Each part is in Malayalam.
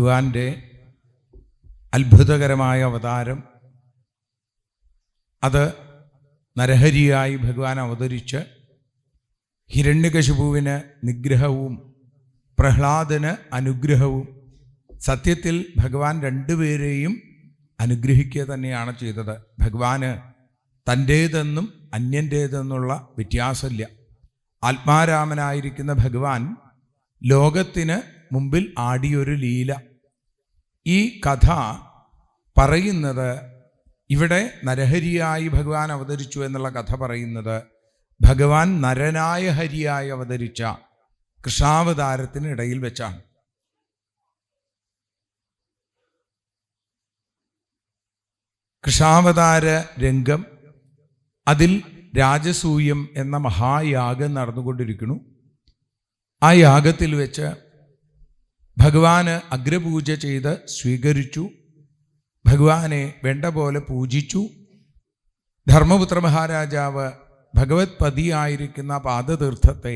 ഭഗവാന്റെ അത്ഭുതകരമായ അവതാരം, അത് നരഹരിയായി ഭഗവാൻ അവതരിച്ച് ഹിരണ്യകശിപുവിന് നിഗ്രഹവും പ്രഹ്ലാദന് അനുഗ്രഹവും, സത്യത്തിൽ ഭഗവാൻ രണ്ടുപേരെയും അനുഗ്രഹിക്കുക തന്നെയാണ് ചെയ്തത്. ഭഗവാന് തൻ്റേതെന്നും അന്യൻ്റേതെന്നുള്ള വ്യത്യാസമില്ല. ആത്മാരാമനായിരിക്കുന്ന ഭഗവാൻ ലോകത്തിന് മുമ്പിൽ ആടിയൊരു ലീല. ഈ കഥ പറയുന്നത്, ഇവിടെ നരഹരിയായി ഭഗവാൻ അവതരിച്ചു എന്നുള്ള കഥ പറയുന്നത് ഭഗവാൻ നരനായ ഹരിയായി അവതരിച്ച കൃഷ്ണാവതാരത്തിന് ഇടയിൽ വെച്ചാണ്. കൃഷ്ണാവതാര രംഗം, അതിൽ രാജസൂയം എന്ന മഹായാഗം നടന്നുകൊണ്ടിരിക്കുന്നു. ആ യാഗത്തിൽ വെച്ച് ഭഗവാന് അഗ്രപൂജ ചെയ്ത് സ്വീകരിച്ചു. ഭഗവാനെ വേണ്ട പോലെ പൂജിച്ചു. ധർമ്മപുത്ര മഹാരാജാവ് ഭഗവത് പതിയായിരിക്കുന്ന പാദതീർത്ഥത്തെ,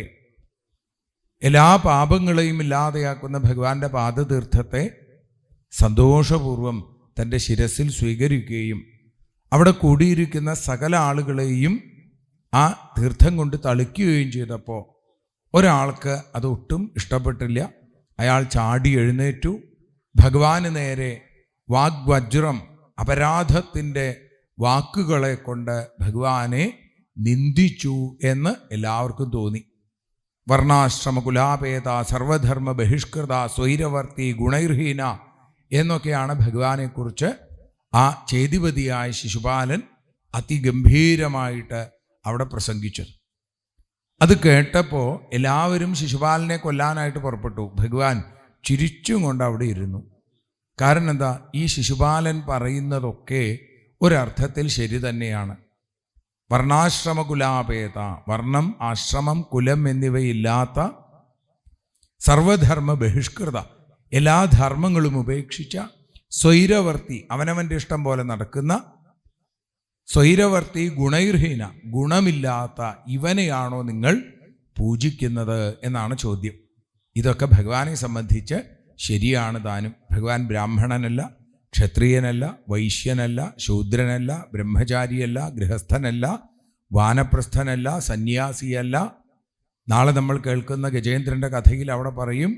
എല്ലാ പാപങ്ങളെയും ഇല്ലാതെയാക്കുന്ന ഭഗവാന്റെ പാദതീർത്ഥത്തെ സന്തോഷപൂർവം തൻ്റെ ശിരസിൽ സ്വീകരിക്കുകയും അവിടെ കൂടിയിരിക്കുന്ന സകല ആളുകളെയും ആ തീർത്ഥം കൊണ്ട് തളിക്കുകയും ചെയ്തപ്പോൾ ഒരാൾക്ക് അത് ഒട്ടും ഇഷ്ടപ്പെട്ടില്ല. അയാൾ ചാടി എഴുന്നേറ്റു. ഭഗവാന് നേരെ വാഗ്വജ്രം, അപരാധത്തിൻ്റെ വാക്കുകളെ കൊണ്ട് ഭഗവാനെ നിന്ദിച്ചു എന്ന് എല്ലാവർക്കും തോന്നി. വർണ്ണാശ്രമ കുലാപേത സർവധർമ്മ ബഹിഷ്കൃത സ്വൈരവർത്തി ഗുണൈർഹീന എന്നൊക്കെയാണ് ഭഗവാനെക്കുറിച്ച് ആ ചേതിപതിയായ ശിശുപാലൻ അതിഗംഭീരമായിട്ട് അവിടെ പ്രസംഗിച്ചത്. അത് കേട്ടപ്പോൾ എല്ലാവരും ശിശുപാലനെ കൊല്ലാനായിട്ട് പുറപ്പെട്ടു. ഭഗവാൻ ചിരിച്ചും കൊണ്ട് അവിടെ ഇരുന്നു. കാരണം എന്താ? ഈ ശിശുപാലൻ പറയുന്നതൊക്കെ ഒരർത്ഥത്തിൽ ശരി തന്നെയാണ്. വർണ്ണാശ്രമ കുലാപേത, വർണ്ണം, ആശ്രമം, കുലം എന്നിവയില്ലാത്ത, സർവധർമ്മ ബഹിഷ്കൃത, എല്ലാ ധർമ്മങ്ങളും ഉപേക്ഷിച്ച, സ്വൈരവർത്തി, അവനവൻ്റെ ഇഷ്ടം പോലെ നടക്കുന്ന, സ്വൈരവർത്തി ഗുണൈർഹീന, ഗുണമില്ലാത്ത ഇവനെയാണോ നിങ്ങൾ പൂജിക്കുന്നത് എന്നാണ് ചോദ്യം. ഇതൊക്കെ ഭഗവാനെ സംബന്ധിച്ച് ശരിയാണ് താനും. ഭഗവാൻ ബ്രാഹ്മണനല്ല, ക്ഷത്രിയനല്ല, വൈശ്യനല്ല, ശൂദ്രനല്ല, ബ്രഹ്മചാരിയല്ല, ഗൃഹസ്ഥനല്ല, വാനപ്രസ്ഥനല്ല, സന്യാസിയല്ല. നാളെ നമ്മൾ കേൾക്കുന്ന ഗജേന്ദ്രൻ്റെ കഥയിൽ അവിടെ പറയും,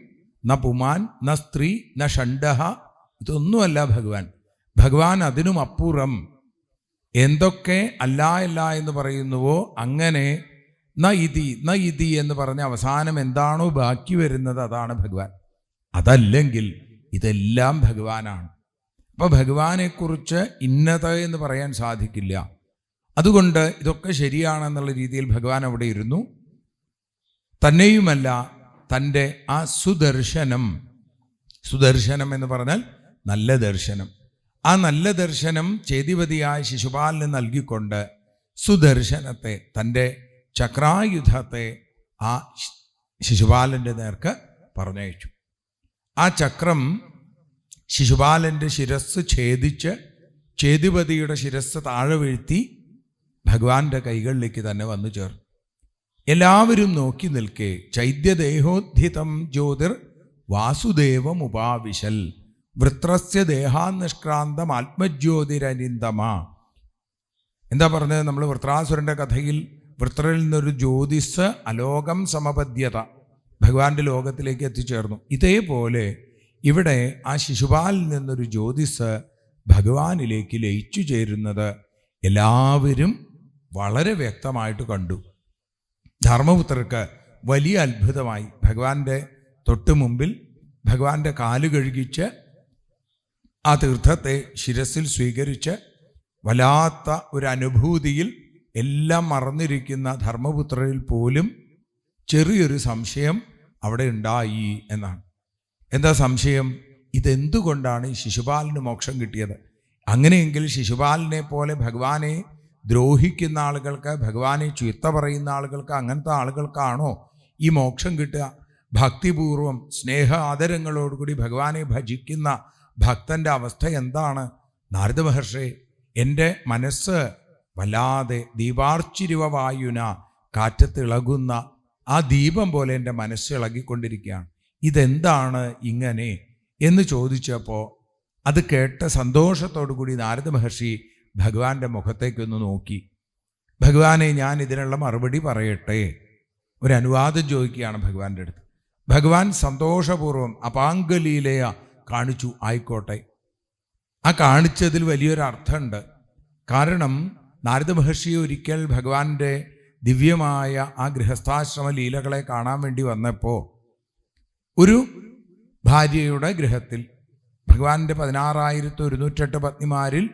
ന പുമാൻ, ന സ്ത്രീ, ന ഷണ്ഡഹ. ഇതൊന്നുമല്ല ഭഗവാൻ. ഭഗവാൻ അതിനും അപ്പുറം എന്തൊക്കെ അല്ല എന്ന് പറയുന്നുവോ അങ്ങനെ ന ഇതി എന്ന് പറഞ്ഞ അവസാനം എന്താണോ ബാക്കി വരുന്നത് അതാണ് ഭഗവാൻ. അതല്ലെങ്കിൽ ഇതെല്ലാം ഭഗവാനാണ്. അപ്പോൾ ഭഗവാനെക്കുറിച്ച് ഇന്നത് എന്ന് പറയാൻ സാധിക്കില്ല. അതുകൊണ്ട് ഇതൊക്കെ ശരിയാണെന്നുള്ള രീതിയിൽ ഭഗവാൻ അവിടെ ഇരുന്നു. തന്നെയുമല്ല, തൻ്റെ ആ സുദർശനം എന്ന് പറഞ്ഞാൽ നല്ല ദർശനം, ആ നല്ല ദർശനം ചേതിപതിയായ ശിശുപാലന് നൽകിക്കൊണ്ട് സുദർശനത്തെ, തൻ്റെ ചക്രായുധത്തെ ആ ശിശുപാലൻ്റെ നേർക്ക് പറഞ്ഞയച്ചു. ആ ചക്രം ശിശുപാലൻ്റെ ശിരസ് ഛേദിച്ച് ചേതിപതിയുടെ ശിരസ് താഴെ വീഴ്ത്തി ഭഗവാന്റെ കൈകളിലേക്ക് തന്നെ വന്നു ചേർന്നു. എല്ലാവരും നോക്കി നിൽക്കെ ചൈദ്യദേഹോദ്ധിതം ജ്യോതിർ വാസുദേവം ഉപാവിശൽ വൃത്രസ്യ ദേഹാനിഷ്ക്രാന്തം ആത്മജ്യോതിരനിന്ദമ. എന്താ പറഞ്ഞത്? നമ്മൾ വൃത്രാസുരൻ്റെ കഥയിൽ വൃത്രയിൽ നിന്നൊരു ജ്യോതിസ് അലോകം സമപദ്യത, ഭഗവാന്റെ ലോകത്തിലേക്ക് എത്തിച്ചേർന്നു. ഇതേപോലെ ഇവിടെ ആ ശിശുപാലിൽ നിന്നൊരു ജ്യോതിസ് ഭഗവാനിലേക്ക് ലയിച്ചു ചേരുന്നത് എല്ലാവരും വളരെ വ്യക്തമായിട്ട് കണ്ടു. ധർമ്മപുത്രർക്ക് വലിയ അത്ഭുതമായി. ഭഗവാന്റെ തൊട്ട് മുമ്പിൽ ഭഗവാന്റെ കാല് കഴുകിച്ച് ആ തീർത്ഥത്തെ ശിരസിൽ സ്വീകരിച്ച് വല്ലാത്ത ഒരു അനുഭൂതിയിൽ എല്ലാം മറന്നിരിക്കുന്ന ധർമ്മപുത്രരിൽ പോലും ചെറിയൊരു സംശയം അവിടെ ഉണ്ടായി എന്നാണ്. എന്താ സംശയം? ഇതെന്തുകൊണ്ടാണ് ഈ ശിശുപാലന് മോക്ഷം കിട്ടിയത്? അങ്ങനെയെങ്കിൽ ശിശുപാലനെ പോലെ ഭഗവാനെ ദ്രോഹിക്കുന്ന ആളുകൾക്ക്, ഭഗവാനെ ചീത്ത പറയുന്ന ആളുകൾക്ക്, അങ്ങനത്തെ ആളുകൾക്കാണോ ഈ മോക്ഷം കിട്ടുക? ഭക്തിപൂർവം സ്നേഹ ആദരങ്ങളോടുകൂടി ഭഗവാനെ ഭജിക്കുന്ന ഭക്തൻ്റെ അവസ്ഥ എന്താണ്? നാരദ മഹർഷി, എൻ്റെ മനസ്സ് വല്ലാതെ ദീപാർച്ചിരിവ വായുന, കാറ്റത്തിളകുന്ന ആ ദീപം പോലെ എൻ്റെ മനസ്സ് ഇളകിക്കൊണ്ടിരിക്കുകയാണ്. ഇതെന്താണ് ഇങ്ങനെ എന്ന് ചോദിച്ചപ്പോൾ അത് കേട്ട സന്തോഷത്തോടു കൂടി നാരദ മഹർഷി ഭഗവാന്റെ മുഖത്തേക്കൊന്ന് നോക്കി. ഭഗവാനെ, ഞാൻ ഇതിനുള്ള മറുപടി പറയട്ടെ, ഒരു അനുവാദം ചോദിക്കുകയാണ് ഭഗവാന്റെ അടുത്ത്. ഭഗവാൻ സന്തോഷപൂർവ്വം അപാംഗലീലയ കാണിച്ചു. ആയിക്കോട്ടെ. ആ കാണിച്ചതിൽ വലിയൊരു അർത്ഥമുണ്ട്. കാരണം നാരദ മഹർഷി ഒരിക്കൽ ഭഗവാന്റെ ദിവ്യമായ ആ ഗൃഹസ്ഥാശ്രമ ലീലകളെ കാണാൻ വേണ്ടി വന്നപ്പോൾ ഒരു ഭാര്യയുടെ ഗൃഹത്തിൽ ഭഗവാന്റെ 16,108 പത്നിമാരിൽ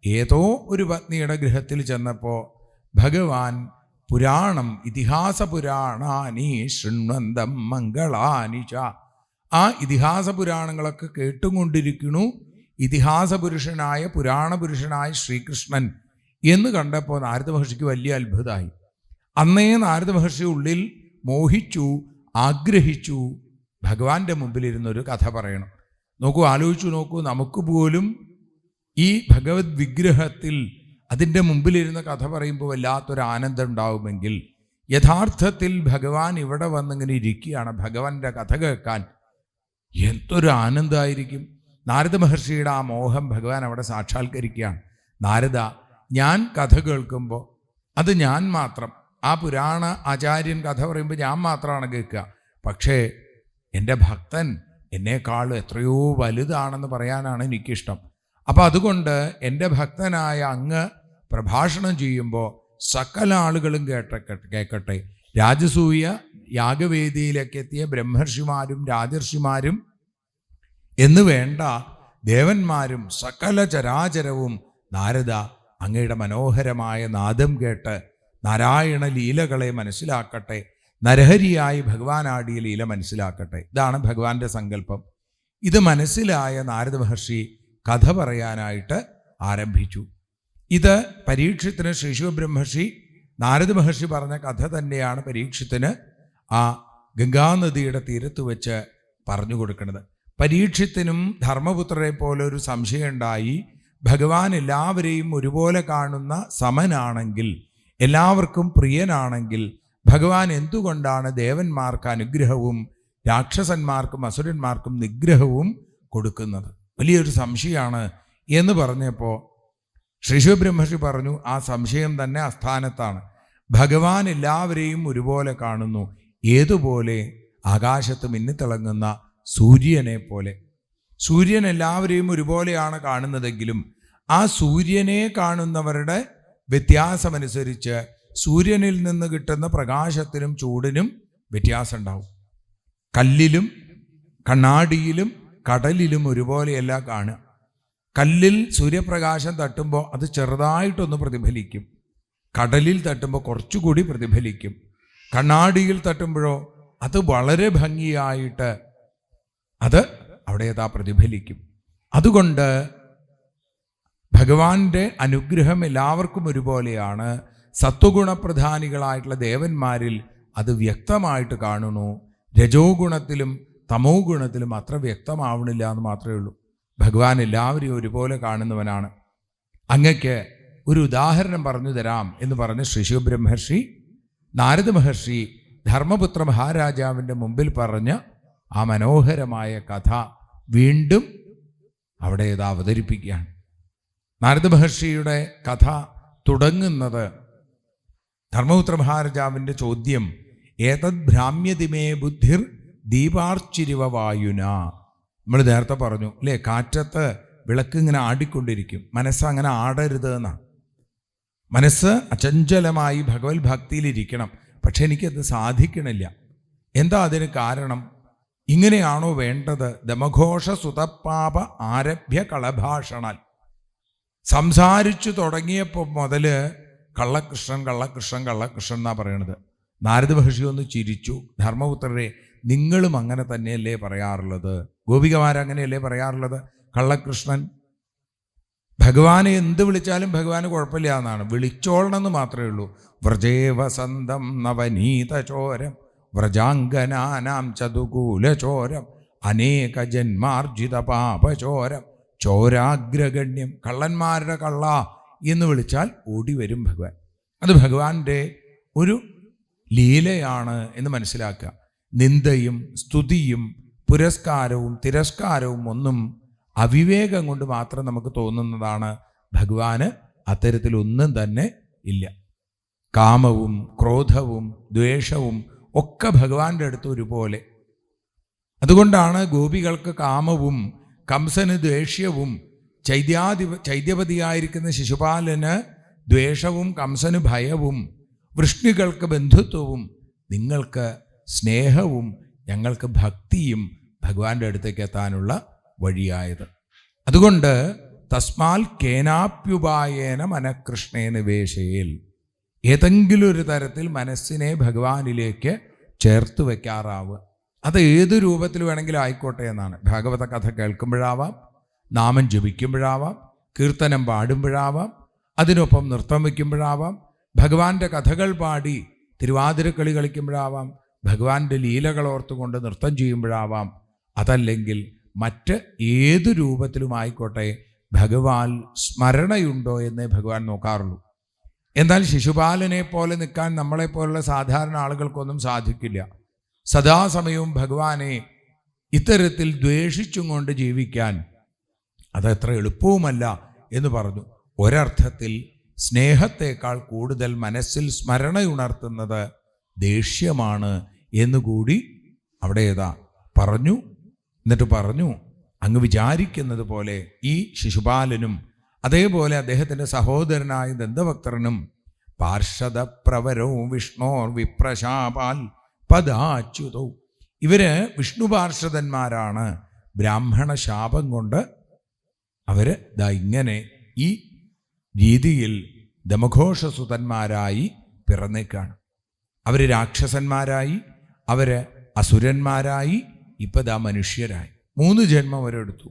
ഏതോ ഒരു പത്നിയുടെ ഗൃഹത്തിൽ ചെന്നപ്പോൾ ഭഗവാൻ പുരാണം ഇതിഹാസ പുരാണാനി ശൃണ്വന്തം മംഗളാനി ച, ആ ഇതിഹാസ പുരാണങ്ങളൊക്കെ കേട്ടുകൊണ്ടിരിക്കുന്നു ഇതിഹാസ പുരുഷനായ പുരാണ പുരുഷനായ ശ്രീകൃഷ്ണൻ എന്ന് കണ്ടപ്പോൾ നാരദ മഹർഷിക്ക് വലിയ അത്ഭുതമായി. അന്നേ നാരദ മഹർഷി ഉള്ളിൽ മോഹിച്ചു, ആഗ്രഹിച്ചു ഭഗവാന്റെ മുമ്പിലിരുന്നൊരു കഥ പറയണം. നോക്കൂ, ആലോചിച്ചു നോക്കൂ, നമുക്ക് പോലും ഈ ഭഗവത് വിഗ്രഹത്തിൽ അതിൻ്റെ മുമ്പിലിരുന്ന കഥ പറയുമ്പോൾ വല്ലാത്തൊരു ആനന്ദം ഉണ്ടാവുമെങ്കിൽ യഥാർത്ഥത്തിൽ ഭഗവാൻ ഇവിടെ വന്നിങ്ങനെ ഇരിക്കുകയാണ് ഭഗവാന്റെ കഥ കേൾക്കാൻ. എന്തൊരു ആനന്ദമായിരിക്കും. നാരദ മഹർഷിയുടെ ആ മോഹം ഭഗവാൻ അവിടെ സാക്ഷാത്കരിക്കുകയാണ്. നാരദ, ഞാൻ കഥ കേൾക്കുമ്പോൾ അത് ഞാൻ മാത്രം, ആ പുരാണ ആചാര്യൻ കഥ പറയുമ്പോൾ ഞാൻ മാത്രമാണ് കേൾക്കുക. പക്ഷേ എൻ്റെ ഭക്തൻ എന്നേക്കാൾ എത്രയോ വലുതാണെന്ന് പറയാനാണ് എനിക്കിഷ്ടം. അപ്പം അതുകൊണ്ട് എൻ്റെ ഭക്തനായ അങ്ങ് പ്രഭാഷണം ചെയ്യുമ്പോൾ സകല ആളുകളും കേൾക്കട്ടെ. രാജസൂയ യാഗവേദിയിലേക്ക് എത്തിയ ബ്രഹ്മർഷിമാരും രാജർഷിമാരും എന്ന് വേണ്ട ദേവന്മാരും സകല ചരാചരവും നാരദ അങ്ങയുടെ മനോഹരമായ നാദം കേട്ട് നാരായണ ലീലകളെ മനസ്സിലാക്കട്ടെ, നരഹരിയായി ഭഗവാനാടിയ ലീല മനസ്സിലാക്കട്ടെ. ഇതാണ് ഭഗവാന്റെ സങ്കല്പം. ഇത് മനസ്സിലായ നാരദ മഹർഷി കഥ പറയാനായിട്ട് ആരംഭിച്ചു. ഇത് പരീക്ഷത്തിന് ശ്രീശുബ്രഹ്മർഷി നാരദ മഹർഷി പറഞ്ഞ കഥ തന്നെയാണ് പരീക്ഷത്തിന് ആ ഗംഗാനദിയുടെ തീരത്ത് വെച്ച് പറഞ്ഞു കൊടുക്കുന്നത്. പരീക്ഷത്തിനും ധർമ്മപുത്രരെ പോലെ ഒരു സംശയം ഉണ്ടായി. ഭഗവാൻ എല്ലാവരെയും ഒരുപോലെ കാണുന്ന സമനാണെങ്കിൽ, എല്ലാവർക്കും പ്രിയനാണെങ്കിൽ ഭഗവാൻ എന്തുകൊണ്ടാണ് ദേവന്മാർക്ക് അനുഗ്രഹവും രാക്ഷസന്മാർക്കും അസുരന്മാർക്കും നിഗ്രഹവും കൊടുക്കുന്നത്? വലിയൊരു സംശയമാണ് എന്ന് പറഞ്ഞപ്പോൾ ശ്രീശുബ്രഹ്മർഷി പറഞ്ഞു, ആ സംശയം തന്നെ അസ്ഥാനത്താണ്. ഭഗവാൻ എല്ലാവരെയും ഒരുപോലെ കാണുന്നു. ഏതുപോലെ? ആകാശത്ത് മിന്നിത്തിളങ്ങുന്ന സൂര്യനെ പോലെ. സൂര്യൻ എല്ലാവരെയും ഒരുപോലെയാണ് കാണുന്നതെങ്കിലും ആ സൂര്യനെ കാണുന്നവരുടെ വ്യത്യാസമനുസരിച്ച് സൂര്യനിൽ നിന്ന് കിട്ടുന്ന പ്രകാശത്തിനും ചൂടിനും വ്യത്യാസം ഉണ്ടാവും. കല്ലിലും കണ്ണാടിയിലും കടലിലും ഒരുപോലെയല്ല കാണുക. കല്ലിൽ സൂര്യപ്രകാശം തട്ടുമ്പോൾ അത് ചെറുതായിട്ടൊന്ന് പ്രതിഫലിക്കും, കടലിൽ തട്ടുമ്പോൾ കുറച്ചുകൂടി പ്രതിഫലിക്കും, കണ്ണാടിയിൽ തട്ടുമ്പോഴോ അത് വളരെ ഭംഗിയായിട്ട് അത് അവിടെ പ്രതിഫലിക്കും. അതുകൊണ്ട് ഭഗവാന്റെ അനുഗ്രഹം എല്ലാവർക്കും ഒരുപോലെയാണ്. സത്വഗുണപ്രധാനികളായിട്ടുള്ള ദേവന്മാരിൽ അത് വ്യക്തമായിട്ട് കാണുന്നു. രജോ ഗുണത്തിലും തമോ ഗുണത്തിലും അത്ര വ്യക്തമാവണില്ല എന്ന് മാത്രമേ ഉള്ളൂ. ഭഗവാൻ എല്ലാവരെയും ഒരുപോലെ കാണുന്നവനാണ്. അങ്ങക്ക് ഒരു ഉദാഹരണം പറഞ്ഞു തരാം എന്ന് പറഞ്ഞ് ശ്രീശുബ്രഹ്മർഷി നാരദ മഹർഷി ധർമ്മപുത്ര മഹാരാജാവിൻ്റെ മുമ്പിൽ പറഞ്ഞ ആ മനോഹരമായ കഥ വീണ്ടും അവിടെ അവതരിപ്പിക്കുകയാണ്. നാരദ മഹർഷിയുടെ കഥ തുടങ്ങുന്നത് ധർമ്മപുത്ര മഹാരാജാവിൻ്റെ ചോദ്യം, ഏതദ് ഭ്രാമ്യതിമേ ബുദ്ധിർ ദീപാർച്ചിരിവ വായുന. നമ്മൾ നേരത്തെ പറഞ്ഞു അല്ലേ, കാറ്റത്ത് വിളക്ക് ഇങ്ങനെ ആടിക്കൊണ്ടിരിക്കും, മനസ്സ് അങ്ങനെ ആടരുത് എന്നാണ്. മനസ്സ് അചഞ്ചലമായി ഭഗവത് ഭക്തിയിലിരിക്കണം. പക്ഷെ എനിക്കത് സാധിക്കണില്ല. എന്താ അതിന് കാരണം? ഇങ്ങനെയാണോ വേണ്ടത്? ദമഘോഷ സുതപ്പാപ ആരഭ്യ കളഭാഷണാൽ. സംസാരിച്ചു തുടങ്ങിയപ്പോൾ മുതൽ കള്ളകൃഷ്ണൻ കള്ളകൃഷ്ണൻ കള്ളകൃഷ്ണൻ എന്നാണ് പറയണത്. നാരദ മഹർഷി ഒന്ന് ചിരിച്ചു. ധർമ്മപുത്രരെ, നിങ്ങളും അങ്ങനെ തന്നെയല്ലേ പറയാറുള്ളത്? ഗോപികമാരങ്ങനെയല്ലേ പറയാറുള്ളത്? കള്ളകൃഷ്ണൻ. ഭഗവാനെ എന്ത് വിളിച്ചാലും ഭഗവാന് കുഴപ്പമില്ല എന്നാണ്. വിളിച്ചോളണമെന്ന് മാത്രമേ ഉള്ളൂ. വ്രജേ വസന്തം നവനീതചോരം വ്രജാംഗനാനാം ചതുകൂലചോരം അനേക ജന്മാർജിത പാപചോരം ചോരാഗ്രഗണ്യം. കള്ളന്മാരുടെ കള്ള എന്ന് വിളിച്ചാൽ ഓടി വരും ഭഗവാൻ. അത് ഭഗവാന്റെ ഒരു ലീലയാണ് എന്ന് മനസ്സിലാക്കുക. നിന്ദയും സ്തുതിയും പുരസ്കാരവും തിരസ്കാരവും ഒന്നും അവിവേകം കൊണ്ട് മാത്രം നമുക്ക് തോന്നുന്നതാണ്. ഭഗവാന് അത്തരത്തിലൊന്നും തന്നെ ഇല്ല. കാമവും ക്രോധവും ദ്വേഷവും ഒക്കെ ഭഗവാന്റെ അടുത്ത് ഒരുപോലെ. അതുകൊണ്ടാണ് ഗോപികൾക്ക് കാമവും കംസന് ദ്വേഷ്യവും ചൈദ്യപതിയായിരിക്കുന്ന ശിശുപാലന് ദ്വേഷവും കംസന് ഭയവും വൃഷ്ണികൾക്ക് ബന്ധുത്വവും നിങ്ങൾക്ക് സ്നേഹവും ഞങ്ങൾക്ക് ഭക്തിയും ഭഗവാന്റെ അടുത്തേക്ക് എത്താനുള്ള വഴിയായത്. അതുകൊണ്ട് തസ്മാൽ കേനാപ്യുപായേന മനഃകൃഷ്ണേന വേശയിൽ, ഏതെങ്കിലും ഒരു തരത്തിൽ മനസ്സിനെ ഭഗവാനിലേക്ക് ചേർത്ത് വയ്ക്കാറാവുക. അത് ഏത് രൂപത്തിൽ വേണമെങ്കിലും ആയിക്കോട്ടെ എന്നാണ്. ഭാഗവത കഥ കേൾക്കുമ്പോഴാവാം, നാമം ജപിക്കുമ്പോഴാവാം, കീർത്തനം പാടുമ്പോഴാവാം, അതിനൊപ്പം നൃത്തം വയ്ക്കുമ്പോഴാവാം, ഭഗവാന്റെ കഥകൾ പാടി തിരുവാതിരക്കളി കളിക്കുമ്പോഴാവാം, ഭഗവാന്റെ ലീലകൾ ഓർത്തുകൊണ്ട് നൃത്തം ചെയ്യുമ്പോഴാവാം, അതല്ലെങ്കിൽ മറ്റ് ഏതു രൂപത്തിലുമായിക്കോട്ടെ ഭഗവാൻ സ്മരണയുണ്ടോ എന്നേ ഭഗവാൻ നോക്കാറുള്ളൂ. എന്നാൽ ശിശുപാലനെ പോലെ നിൽക്കാൻ നമ്മളെപ്പോലുള്ള സാധാരണ ആളുകൾക്കൊന്നും സാധിക്കില്ല. സദാസമയവും ഭഗവാനെ ഇത്തരത്തിൽ ദ്വേഷിച്ചും കൊണ്ട് ജീവിക്കാൻ അതത്ര എളുപ്പവുമല്ല എന്ന് പറഞ്ഞു. ഒരർത്ഥത്തിൽ സ്നേഹത്തേക്കാൾ കൂടുതൽ മനസ്സിൽ സ്മരണയുണർത്തുന്നത് ദേഷ്യമാണ് എന്നുകൂടി അവിടെ പറഞ്ഞു. എന്നിട്ട് പറഞ്ഞു, അങ്ങ് വിചാരിക്കുന്നത് പോലെ ഈ ശിശുപാലനും അതേപോലെ അദ്ദേഹത്തിൻ്റെ സഹോദരനായ ദന്തഭക്തനും പാർഷദപ്രവരവും വിഷ്ണോർ വിപ്രശാപാൽ പദാച്യുതവും, ഇവര് വിഷ്ണു പാർഷദന്മാരാണ്. ബ്രാഹ്മണ ശാപം കൊണ്ട് അവര് ഇങ്ങനെ ഈ രീതിയിൽ ദമഘോഷസുതന്മാരായി പിറന്നേക്കാണ്. അവര് രാക്ഷസന്മാരായി, അവര് അസുരന്മാരായി, ഇപ്പം മനുഷ്യരായി. 3 ജന്മം അവരെടുത്തു.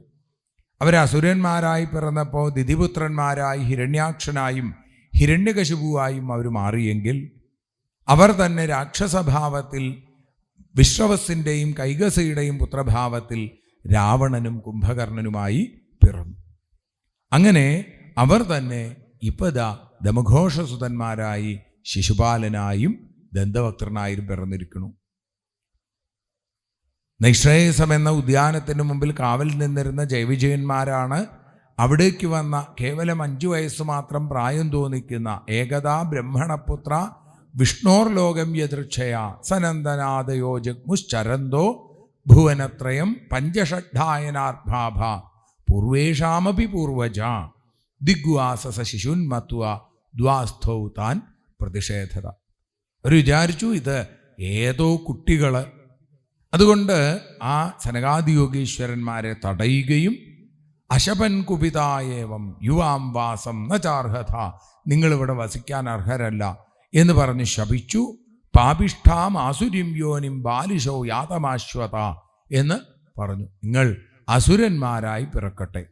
അവരസുരന്മാരായി പിറന്നപ്പോൾ ദിതിപുത്രന്മാരായി ഹിരണ്യാക്ഷനായും ഹിരണ്യകശിപുവായും അവർ മാറിയെങ്കിൽ, അവർ തന്നെ രാക്ഷസഭാവത്തിൽ വിശ്രവസിൻ്റെയും കൈകസിയുടെയും പുത്രഭാവത്തിൽ രാവണനും കുംഭകർണനുമായി പിറന്നു. അങ്ങനെ അവർ തന്നെ ഇപ്പതാ ദമഘോഷസുതന്മാരായി ശിശുപാലനായും ദന്തവക്തനായും പിറന്നിരിക്കുന്നു. നൈശ്രേയസം എന്ന ഉദ്യാനത്തിന് മുമ്പിൽ കാവൽ നിന്നിരുന്ന ജയവിജയന്മാരാണ് അവിടേക്ക് വന്ന കേവലം 5 വയസ്സ് മാത്രം പ്രായം തോന്നിക്കുന്ന ഏകദാ ബ്രഹ്മണപുത്ര വിഷ്ണോർ ലോകം യദൃച്ഛയ സനന്ദനാദയോ ജഗ്മുശ്ചരന്തോ ഭുവനത്രയം പഞ്ചഷഡ്ഢായനാർഭാഭ പൂർവേഷാമപി പൂർവജ ദിഗ്വാസസ ശിശുന്മത്വ ദ്വാസ്ഥൗ താൻ പ്രതിഷേധത. അവർ വിചാരിച്ചു ഇത് ഏതോ കുട്ടികൾ. അതുകൊണ്ട് ആ സനകാദിയോഗീശ്വരന്മാരെ തടയുകയും അശപൻ കുപിതായേവം യുവാം വാസം ന ചാർഹത, നിങ്ങളിവിടെ വസിക്കാൻ അർഹരല്ല എന്ന് പറഞ്ഞ് ശപിച്ചു. പാപിഷ്ഠാം ആസുരിം യോനിം ബാലിശോ യാതമാശ്വത എന്ന് പറഞ്ഞു. നിങ്ങൾ അസുരന്മാരായി പിറക്കട്ടെ.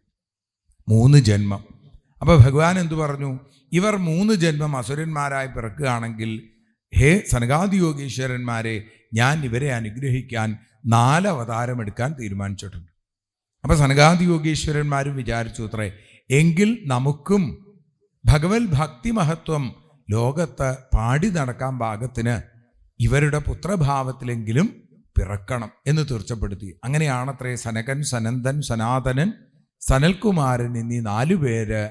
3 ജന്മം. അപ്പോൾ ഭഗവാൻ എന്തു പറഞ്ഞു? ഇവർ 3 ജന്മം അസുരന്മാരായി പിറക്കുകയാണെങ്കിൽ ഹേ സനകാദിയോഗീശ്വരന്മാരെ, ഞാൻ ഇവരെ അനുഗ്രഹിക്കാൻ 4 അവതാരം എടുക്കാൻ തീരുമാനിച്ചിട്ടുണ്ട്. അപ്പം സനകാദിയോഗീശ്വരന്മാരും വിചാരിച്ചു അത്രേ, എങ്കിൽ നമുക്കും ഭഗവത് ഭക്തി മഹത്വം ലോകത്ത് പാടി നടക്കാൻ പാകത്തിന് ഇവരുടെ പുത്രഭാവത്തിലെങ്കിലും പിറക്കണം എന്ന് തീർച്ചപ്പെടുത്തി. അങ്ങനെയാണത്രേ സനകൻ, സനന്ദൻ, സനാതനൻ, സനൽകുമാരൻ എന്നീ 4 പേര്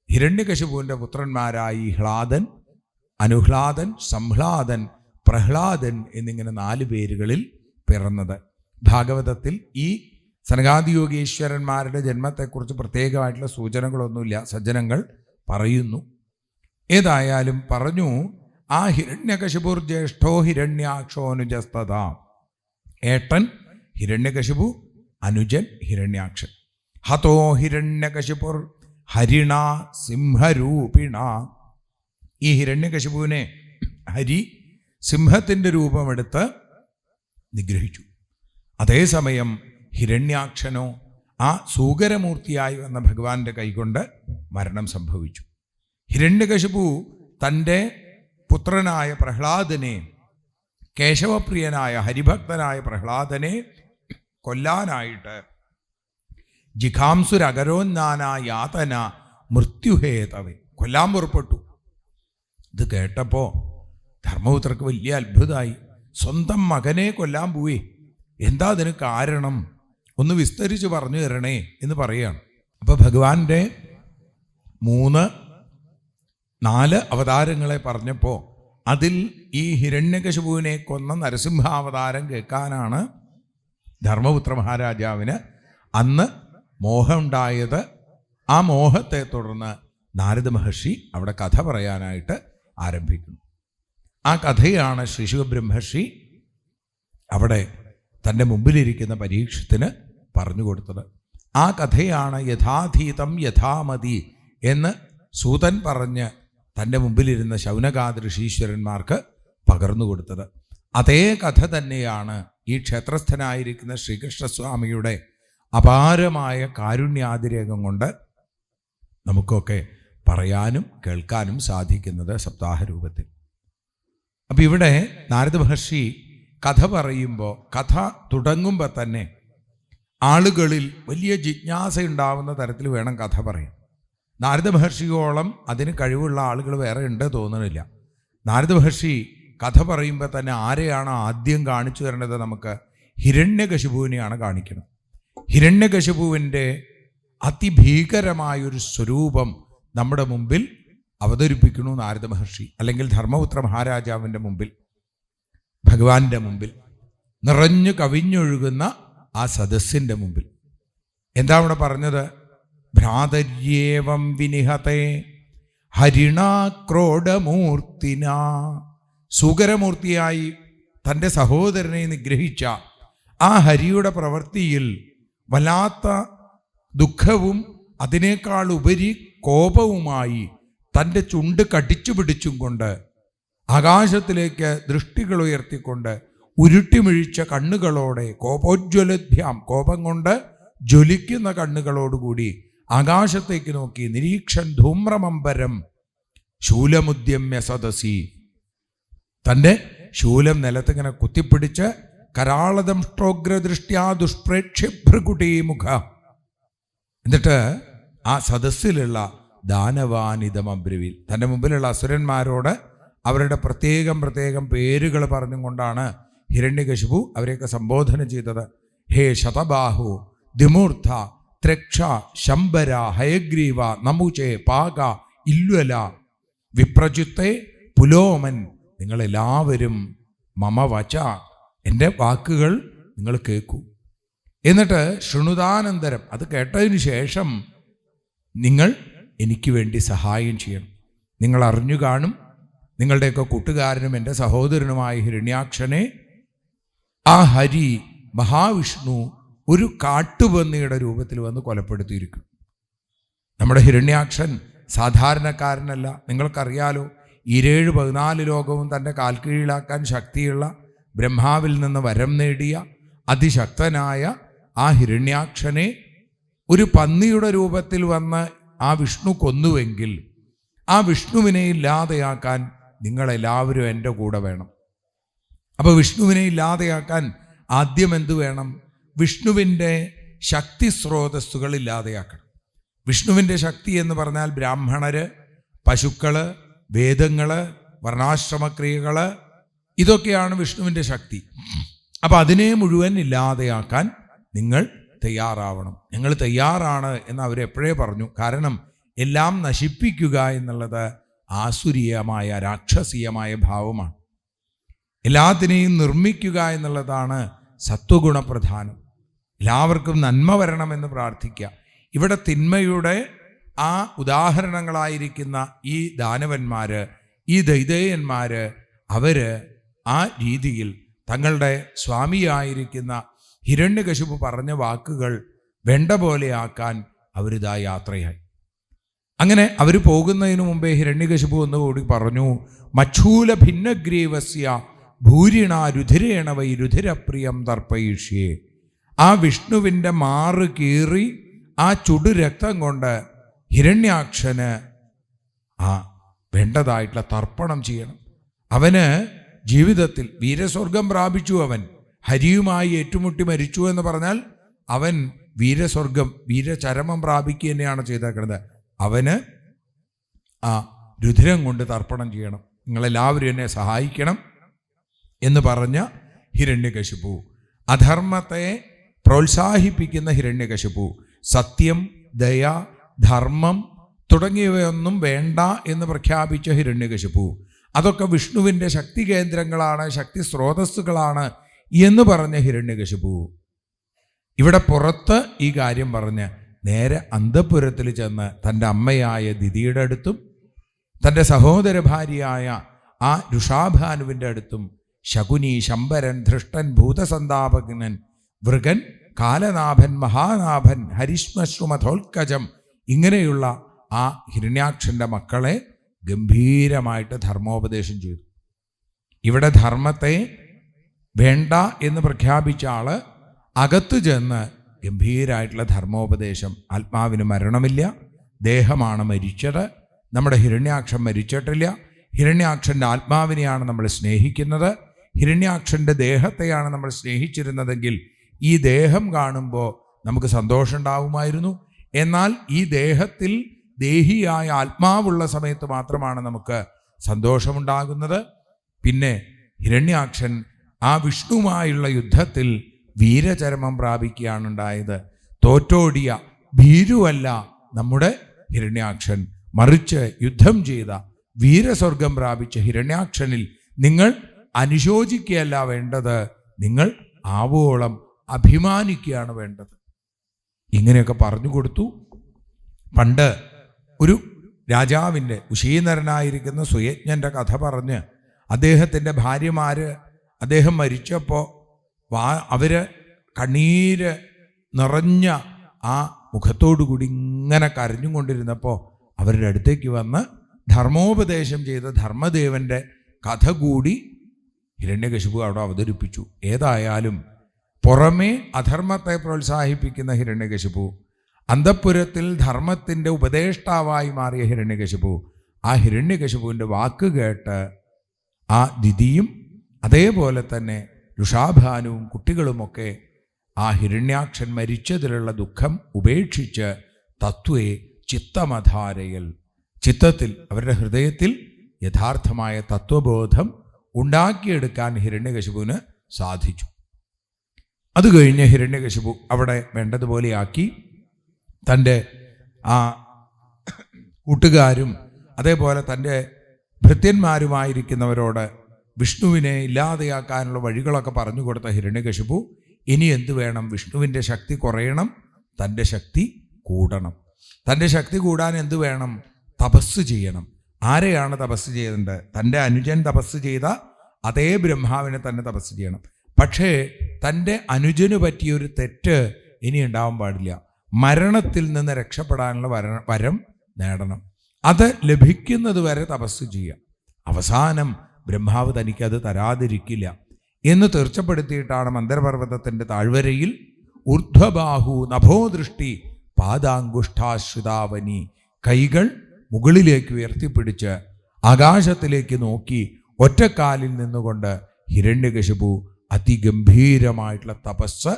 ഹിരണ്യകശിപുവിൻ്റെ പുത്രന്മാരായി ഹ്ലാദൻ, അനുഹ്ലാദൻ, സംഹ്ലാദൻ, പ്രഹ്ലാദൻ എന്നിങ്ങനെ 4 പേരുകളിൽ പിറന്നത്. ഭാഗവതത്തിൽ ഈ സനകാദിയോഗീശ്വരന്മാരുടെ ജന്മത്തെക്കുറിച്ച് പ്രത്യേകമായിട്ടുള്ള സൂചനകളൊന്നുമില്ല, സജ്ജനങ്ങൾ പറയുന്നു. ഏതായാലും പറഞ്ഞു, ആ ഹിരണ്യകശിപുർ ജ്യേഷ്ഠോ ഹിരണ്യാക്ഷോനുജസ്തത, ഏട്ടൻ ഹിരണ്യകശിപു, അനുജൻ ഹിരണ്യാക്ഷൻ. ഹതോ ഹിരണ്യകശിപുർ ഹരിണ സിംഹരൂപിണ, ഈ ഹിരണ്യകശിപുവിനെ ഹരി സിംഹത്തിൻ്റെ രൂപമെടുത്ത് നിഗ്രഹിച്ചു. അതേസമയം ഹിരണ്യാക്ഷനോ ആ സൂകരമൂർത്തിയായി വന്ന ഭഗവാന്റെ കൈകൊണ്ട് മരണം സംഭവിച്ചു. ഹിരണ്യകശിപു തൻ്റെ പുത്രനായ പ്രഹ്ലാദനെ, കേശവപ്രിയനായ ഹരിഭക്തനായ പ്രഹ്ലാദനെ കൊല്ലാനായിട്ട് ജിഘാംസുരകരോന്നാന യാതന മൃത്യുഹേതവേ കൊല്ലാൻ പുറപ്പെട്ടു. ഇത് കേട്ടപ്പോൾ ധർമ്മപുത്രർക്ക് വലിയ അത്ഭുതമായി. സ്വന്തം മകനെ കൊല്ലാൻ പോയി. എന്താ അതിന് കാരണം, ഒന്ന് വിസ്തരിച്ച് പറഞ്ഞു തരണേ എന്ന് പറയുകയാണ്. അപ്പോൾ ഭഗവാന്റെ 4 അവതാരങ്ങളെ പറഞ്ഞപ്പോൾ അതിൽ ഈ ഹിരണ്യകശിപുവിനെ കൊന്ന നരസിംഹാവതാരം കേൾക്കാനാണ് ധർമ്മപുത്ര മഹാരാജാവിന് അന്ന് മോഹമുണ്ടായത്. ആ മോഹത്തെ തുടർന്ന് നാരദ മഹർഷി അവിടെ കഥ പറയാനായിട്ട് ആരംഭിക്കുന്നു. ആ കഥയാണ് ശ്രീ ശുകബ്രഹ്മർഷി അവിടെ തൻ്റെ മുമ്പിലിരിക്കുന്ന പരീക്ഷത്തിന് പറഞ്ഞു കൊടുത്തത്. ആ കഥയാണ് യഥാധീതം യഥാമതി എന്ന് സൂതൻ പറഞ്ഞ് തൻ്റെ മുമ്പിലിരുന്ന ശൗനകാദി ഋഷീശ്വരന്മാർക്ക് പകർന്നു കൊടുത്തത്. അതേ കഥ തന്നെയാണ് ഈ ക്ഷേത്രസ്ഥനായിരിക്കുന്ന ശ്രീകൃഷ്ണസ്വാമിയുടെ അപാരമായ കാരുണ്യാതിരേകം കൊണ്ട് നമുക്കൊക്കെ പറയാനും കേൾക്കാനും സാധിക്കുന്നത് സപ്താഹ രൂപത്തിൽ. അപ്പം ഇവിടെ നാരദ മഹർഷി കഥ പറയുമ്പോൾ, കഥ തുടങ്ങുമ്പോൾ തന്നെ ആളുകളിൽ വലിയ ജിജ്ഞാസ ഉണ്ടാവുന്ന തരത്തിൽ വേണം കഥ പറയാൻ. നാരദ മഹർഷിയോളം അതിന് കഴിവുള്ള ആളുകൾ വേറെ ഉണ്ട് തോന്നുന്നില്ല. നാരദ മഹർഷി കഥ പറയുമ്പോൾ തന്നെ ആരെയാണ് ആദ്യം കാണിച്ചു തരേണ്ടത്? നമുക്ക് ഹിരണ്യകശിപുവിനെയാണ് കാണിക്കണം. ഹിരണ്യകശിപുവിൻ്റെ അതിഭീകരമായൊരു സ്വരൂപം നമ്മുടെ മുമ്പിൽ അവതരിപ്പിക്കണു നാരദ മഹർഷി, അല്ലെങ്കിൽ ധർമ്മപുത്ര മഹാരാജാവിൻ്റെ മുമ്പിൽ, ഭഗവാന്റെ മുമ്പിൽ, നിറഞ്ഞു കവിഞ്ഞൊഴുകുന്ന ആ സദസ്സിൻ്റെ മുമ്പിൽ. എന്താ അവിടെ പറഞ്ഞത്? ഭ്രാതര്യേവം വിനിഹതേ ഹരിണാക്രോഡമൂർത്തിന. സുകരമൂർത്തിയായി തൻ്റെ സഹോദരനെ നിഗ്രഹിച്ച ആ ഹരിയുടെ പ്രവൃത്തിയിൽ വല്ലാത്ത ദുഃഖവും അതിനേക്കാൾ ഉപരി കോപവുമായി തൻ്റെ ചുണ്ട് കടിച്ചു പിടിച്ചും കൊണ്ട് ആകാശത്തിലേക്ക് ദൃഷ്ടികൾ ഉയർത്തിക്കൊണ്ട് ഉരുട്ടിമിഴിച്ച കണ്ണുകളോടെ, കോപോജ്വലഭ്യാം, കോപം കൊണ്ട് ജ്വലിക്കുന്ന കണ്ണുകളോടുകൂടി ആകാശത്തേക്ക് നോക്കി, നിരീക്ഷൻ ധൂമ്രമമ്പരം ശൂലമുദ്യമ്യ സദസി, തൻ്റെ ശൂലം നിലത്തിങ്ങനെ കുത്തിപ്പിടിച്ച് കരാളദംഷ്ട്രോഗ്രദൃഷ്ട്യാ ദുഷ്പ്രേക്ഷ്യഭൃകുടീമുഖ, എന്നിട്ട് ആ സദസ്സിലുള്ള ദാനവാനിതമബ്രവീൽ, തൻ്റെ മുമ്പിലുള്ള അസുരന്മാരോട് അവരുടെ പ്രത്യേകം പേരുകൾ പറഞ്ഞും കൊണ്ടാണ് ഹിരണ്യകശിപു അവരെയൊക്കെ സംബോധന ചെയ്തത്. ഹേ ശതബാഹു, ദ്വിമൂർധ, ത്രക്ഷ, ശംബര, ഹയഗ്രീവ, നമുചേ, പാക, ഇല്വല, വിപ്രചിത്തെ, പുലോമൻ, നിങ്ങളെല്ലാവരും മമ വച, എൻ്റെ വാക്കുകൾ നിങ്ങൾ കേൾക്കൂ. എന്നിട്ട് ശൃണുതാനന്തരം, അത് കേട്ടതിന് ശേഷം നിങ്ങൾ എനിക്ക് വേണ്ടി സഹായം ചെയ്യണം. നിങ്ങൾ അറിഞ്ഞു കാണും, നിങ്ങളുടെയൊക്കെ കൂട്ടുകാരനും എൻ്റെ സഹോദരനുമായ ഹിരണ്യാക്ഷനെ ആ ഹരി മഹാവിഷ്ണു ഒരു കാട്ടുപന്നിയുടെ രൂപത്തിൽ വന്ന് കൊലപ്പെടുത്തിയിരിക്കും. നമ്മുടെ ഹിരണ്യാക്ഷൻ സാധാരണക്കാരനല്ല. നിങ്ങൾക്കറിയാലോ, 14 ലോകവും തൻ്റെ കാൽക്കീഴിലാക്കാൻ ശക്തിയുള്ള ബ്രഹ്മാവിൽ നിന്ന് വരം നേടിയ അതിശക്തനായ ആ ഹിരണ്യാക്ഷനെ ഒരു പന്നിയുടെ രൂപത്തിൽ വന്ന് ആ വിഷ്ണു കൊന്നുവെങ്കിൽ ആ വിഷ്ണുവിനെ ഇല്ലാതെയാക്കാൻ നിങ്ങളെല്ലാവരും എൻ്റെ കൂടെ വേണം. അപ്പോൾ വിഷ്ണുവിനെ ഇല്ലാതെയാക്കാൻ ആദ്യം എന്തു വേണം? വിഷ്ണുവിൻ്റെ ശക്തി സ്രോതസ്സുകൾ ഇല്ലാതെയാക്കണം. വിഷ്ണുവിൻ്റെ ശക്തി എന്ന് പറഞ്ഞാൽ ബ്രാഹ്മണർ, പശുക്കൾ, വേദങ്ങൾ, വർണ്ണാശ്രമക്രിയകൾ, ഇതൊക്കെയാണ് വിഷ്ണുവിൻ്റെ ശക്തി. അപ്പം അതിനെ മുഴുവൻ ഇല്ലാതെയാക്കാൻ നിങ്ങൾ തയ്യാറാവണം. നിങ്ങൾ തയ്യാറാണ് എന്ന് അവരെപ്പോഴേ പറഞ്ഞു. കാരണം എല്ലാം നശിപ്പിക്കുക എന്നുള്ളത് ആസുരീയമായ രാക്ഷസീയമായ ഭാവമാണ്. എല്ലാത്തിനെയും നിർമ്മിക്കുക എന്നുള്ളതാണ് സത്വഗുണപ്രധാനം. എല്ലാവർക്കും നന്മ വരണമെന്ന് പ്രാർത്ഥിക്കുക. ഇവിടെ തിന്മയുടെ ആ ഉദാഹരണങ്ങളായിരിക്കുന്ന ഈ ദാനവന്മാർ, ഈ ദൈതേയന്മാർ, അവർ ആ രീതിയിൽ തങ്ങളുടെ സ്വാമിയായിരിക്കുന്ന ഹിരണ്യകശിപു പറഞ്ഞ വാക്കുകൾ വേണ്ട പോലെയാക്കാൻ അവരിതാ യാത്രയായി. അങ്ങനെ അവർ പോകുന്നതിന് മുമ്പേ ഹിരണ്യകശിപു ഒന്നുകൂടി പറഞ്ഞു, മച്ഛൂല ഭിന്നഗ്രീവസ്യ ഭൂരിണ രുധിരേണ വൈ രുധിരപ്രിയം തർപ്പയിഷ്യേ. ആ വിഷ്ണുവിൻ്റെ മാറ് കീറി ആ ചുടു രക്തം കൊണ്ട് ഹിരണ്യാക്ഷന് ആ വേണ്ടതായിട്ടുള്ള തർപ്പണം ചെയ്യണം. അവന് ജീവിതത്തിൽ വീരസ്വർഗം പ്രാപിച്ചു. അവൻ ഹരിയുമായി ഏറ്റുമുട്ടി മരിച്ചു എന്ന് പറഞ്ഞാൽ അവൻ വീരസ്വർഗം, വീരചരമം പ്രാപിക്കുക തന്നെയാണ് ചെയ്തേക്കുന്നത്. അവന് ആ രുധിരം കൊണ്ട് തർപ്പണം ചെയ്യണം. നിങ്ങളെല്ലാവരും എന്നെ സഹായിക്കണം എന്ന് പറഞ്ഞ ഹിരണ്യകശിപു അധർമ്മത്തെ പ്രോത്സാഹിപ്പിക്കുന്ന ഹിരണ്യകശിപു, സത്യം, ദയ, ധർമ്മം തുടങ്ങിയവയൊന്നും വേണ്ട എന്ന് പ്രഖ്യാപിച്ച ഹിരണ്യകശിപു, അതൊക്കെ വിഷ്ണുവിൻ്റെ ശക്തി കേന്ദ്രങ്ങളാണ്, ശക്തി സ്രോതസ്സുകളാണ് എന്ന് പറഞ്ഞ ഹിരണ്യകശിപു ഇവിടെ പുറത്ത് ഈ കാര്യം പറഞ്ഞ് നേരെ അന്തഃപുരത്തിൽ ചെന്ന് തൻ്റെ അമ്മയായ ദിതിയുടെ അടുത്തും തൻ്റെ സഹോദര ഭാര്യയായ ആ രുഷാഭാനുവിൻ്റെ അടുത്തും ശകുനി, ശമ്പരൻ, ധൃഷ്ടൻ, ഭൂതസന്താപകനൻ, വൃഗൻ, കാലനാഭൻ, മഹാനാഭൻ, ഹരിശ്മശ്രുമധോൽക്കജം ഇങ്ങനെയുള്ള ആ ഹിരണ്യാക്ഷൻ്റെ മക്കളെ ഗംഭീരമായിട്ട് ധർമ്മോപദേശം ചെയ്തു. ഇവിടെ ധർമ്മത്തെ വേണ്ട എന്ന് പ്രഖ്യാപിച്ച ആള് അകത്ത് ചെന്ന് ഗംഭീരമായിട്ടുള്ള ധർമ്മോപദേശം. ആത്മാവിന് മരണമില്ല, ദേഹമാണ് മരിച്ചത്, നമ്മുടെ ഹിരണ്യാക്ഷൻ മരിച്ചിട്ടില്ല, ഹിരണ്യാക്ഷൻ്റെ ആത്മാവിനെയാണ് നമ്മൾ സ്നേഹിക്കുന്നത്, ഹിരണ്യാക്ഷൻ്റെ ദേഹത്തെയാണ് നമ്മൾ സ്നേഹിച്ചിരുന്നതെങ്കിൽ ഈ ദേഹം കാണുമ്പോൾ നമുക്ക് സന്തോഷം ഉണ്ടാവുമായിരുന്നു. എന്നാൽ ഈ ദേഹത്തിൽ ദേഹിയായ ആത്മാവുള്ള സമയത്ത് മാത്രമാണ് നമുക്ക് സന്തോഷമുണ്ടാകുന്നത്. പിന്നെ ഹിരണ്യാക്ഷൻ ആ വിഷ്ണുവുമായുള്ള യുദ്ധത്തിൽ വീരചരമം പ്രാപിക്കുകയാണ് ഉണ്ടായത്. തോറ്റോടിയ ഭീരുവല്ല നമ്മുടെ ഹിരണ്യാക്ഷൻ, മറിച്ച് യുദ്ധം ചെയ്ത വീരസ്വർഗം പ്രാപിച്ച ഹിരണ്യാക്ഷനിൽ നിങ്ങൾ അനുശോചിക്കുകയല്ല വേണ്ടത്, നിങ്ങൾ ആവോളം അഭിമാനിക്കുകയാണ് വേണ്ടത്. ഇങ്ങനെയൊക്കെ പറഞ്ഞു കൊടുത്തു. പണ്ട് ഒരു രാജാവിൻ്റെ ഉശീനരനായിരിക്കുന്ന സുയജ്ഞൻ്റെ കഥ പറഞ്ഞ് അദ്ദേഹത്തിൻ്റെ ഭാര്യമാര് അദ്ദേഹം മരിച്ചപ്പോൾ അവര് കണ്ണീര് നിറഞ്ഞ ആ മുഖത്തോടു കൂടി ഇങ്ങനെ കരഞ്ഞും കൊണ്ടിരുന്നപ്പോൾ അവരുടെ അടുത്തേക്ക് വന്ന് ധർമ്മോപദേശം ചെയ്ത ധർമ്മദേവൻ്റെ കഥ കൂടി ഹിരണ്യകശിപു അവിടെ അവതരിപ്പിച്ചു. ഏതായാലും പുറമേ അധർമ്മത്തെ പ്രോത്സാഹിപ്പിക്കുന്ന ഹിരണ്യകശിപു, അന്തഃപുരത്തിൽ ധർമ്മത്തിൻ്റെ ഉപദേഷ്ടാവായി മാറിയ ഹിരണ്യകശിപു, ആ ഹിരണ്യകശിപുവിൻ്റെ വാക്ക് കേട്ട് ആ ദിതിയും അതേപോലെ തന്നെ രുഷാഭാനുവും കുട്ടികളുമൊക്കെ ആ ഹിരണ്യാക്ഷൻ മരിച്ചതിലുള്ള ദുഃഖം ഉപേക്ഷിച്ച് തത്വേ ചിത്തമധാരയൽ, ചിത്തത്തിൽ അവരുടെ ഹൃദയത്തിൽ യഥാർത്ഥമായ തത്വബോധം ഉണ്ടാക്കിയെടുക്കാൻ ഹിരണ്യകശിപുവിന് സാധിച്ചു. അത് കഴിഞ്ഞ് ഹിരണ്യകശിപു അവിടെ വേണ്ടതുപോലെയാക്കി. തൻ്റെ ആ കൂട്ടുകാരും അതേപോലെ തൻ്റെ ഭൃത്യന്മാരുമായിരിക്കുന്നവരോട് വിഷ്ണുവിനെ ഇല്ലാതെയാക്കാനുള്ള വഴികളൊക്കെ പറഞ്ഞു കൊടുത്ത ഹിരണ്യകശിപു ഇനി എന്ത് വേണം? വിഷ്ണുവിൻ്റെ ശക്തി കുറയണം, തൻ്റെ ശക്തി കൂടണം. തൻ്റെ ശക്തി കൂടാൻ എന്ത് വേണം? തപസ് ചെയ്യണം. ആരെയാണ് തപസ് ചെയ്യേണ്ടത്? തൻ്റെ അനുജൻ തപസ് ചെയ്ത അതേ ബ്രഹ്മാവിനെ തന്നെ തപസ് ചെയ്യണം. പക്ഷേ തൻ്റെ അനുജന് പറ്റിയൊരു തെറ്റ് ഇനി ഉണ്ടാവാൻ പാടില്ല. മരണത്തിൽ നിന്ന് രക്ഷപ്പെടാനുള്ള വരം നേടണം. അത് ലഭിക്കുന്നത് വരെ തപസ് ചെയ്യുക. അവസാനം ബ്രഹ്മാവ് തനിക്കത് തരാതിരിക്കില്ല എന്ന് തീർച്ചപ്പെടുത്തിയിട്ടാണ് മന്ദരപർവ്വതത്തിൻ്റെ താഴ്വരയിൽ ഊർധ്വബാഹു നഭോദൃഷ്ടി പാദാങ്കുഷ്ഠാശ്രിതാവനി, കൈകൾ മുകളിലേക്ക് ഉയർത്തിപ്പിടിച്ച് ആകാശത്തിലേക്ക് നോക്കി ഒറ്റക്കാലിൽ നിന്നുകൊണ്ട് ഹിരണ്യകശിപു അതിഗംഭീരമായിട്ടുള്ള തപസ്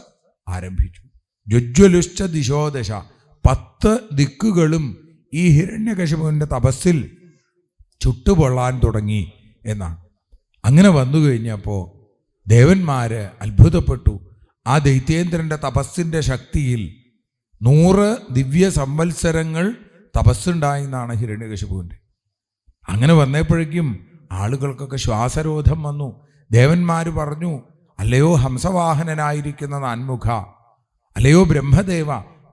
ആരംഭിച്ചു. ജ്വജ്വലുശ്ച ദിശോദശ, 10 ദിക്കുകളും ഈ ഹിരണ്യകശിപുവിൻ്റെ തപസ്സിൽ ചുട്ടുപൊള്ളാൻ തുടങ്ങി എന്നാണ്. അങ്ങനെ വന്നു കഴിഞ്ഞപ്പോൾ ദേവന്മാര് അത്ഭുതപ്പെട്ടു. ആ ദൈത്യേന്ദ്രൻ്റെ തപസ്സിൻ്റെ ശക്തിയിൽ 100 ദിവ്യ സംവത്സരങ്ങൾ തപസ്സുണ്ടായെന്നാണ് ഹിരണ്യകശിപുവിൻ്റെ. അങ്ങനെ വന്നപ്പോഴേക്കും ആളുകൾക്കൊക്കെ ശ്വാസരോധം വന്നു. ദേവന്മാർ പറഞ്ഞു, അല്ലയോ ഹംസവാഹനനായിരിക്കുന്ന നാൻമുഖ, അല്ലയോ ബ്രഹ്മദേവ,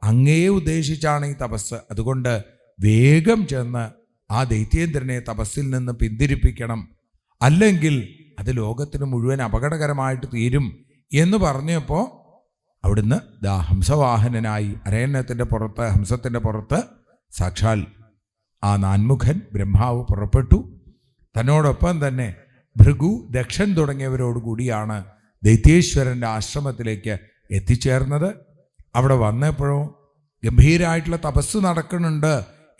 അങ്ങയെ ഉദ്ദേശിച്ചാണ് ഈ തപസ്. അതുകൊണ്ട് വേഗം ചെന്ന് ആ ദൈത്യേന്ദ്രനെ തപസ്സിൽ നിന്ന് പിന്തിരിപ്പിക്കണം, അല്ലെങ്കിൽ അത് ലോകത്തിന് മുഴുവൻ അപകടകരമായിട്ട് തീരും എന്ന് പറഞ്ഞപ്പോൾ അവിടുന്ന് ഹംസവാഹനനായി അരയന്നത്തിൻ്റെ പുറത്ത്, ഹംസത്തിൻ്റെ പുറത്ത് സാക്ഷാൽ ആ നാൻമുഖൻ ബ്രഹ്മാവ് പുറപ്പെട്ടു. തന്നോടൊപ്പം തന്നെ ഭൃഗു, ദക്ഷൻ തുടങ്ങിയവരോടുകൂടിയാണ് ദൈത്യേശ്വരൻ്റെ ആശ്രമത്തിലേക്ക് എത്തിച്ചേർന്നത്. അവിടെ വന്നപ്പോഴോ ഗംഭീരമായിട്ടുള്ള തപസ് നടക്കുന്നുണ്ട്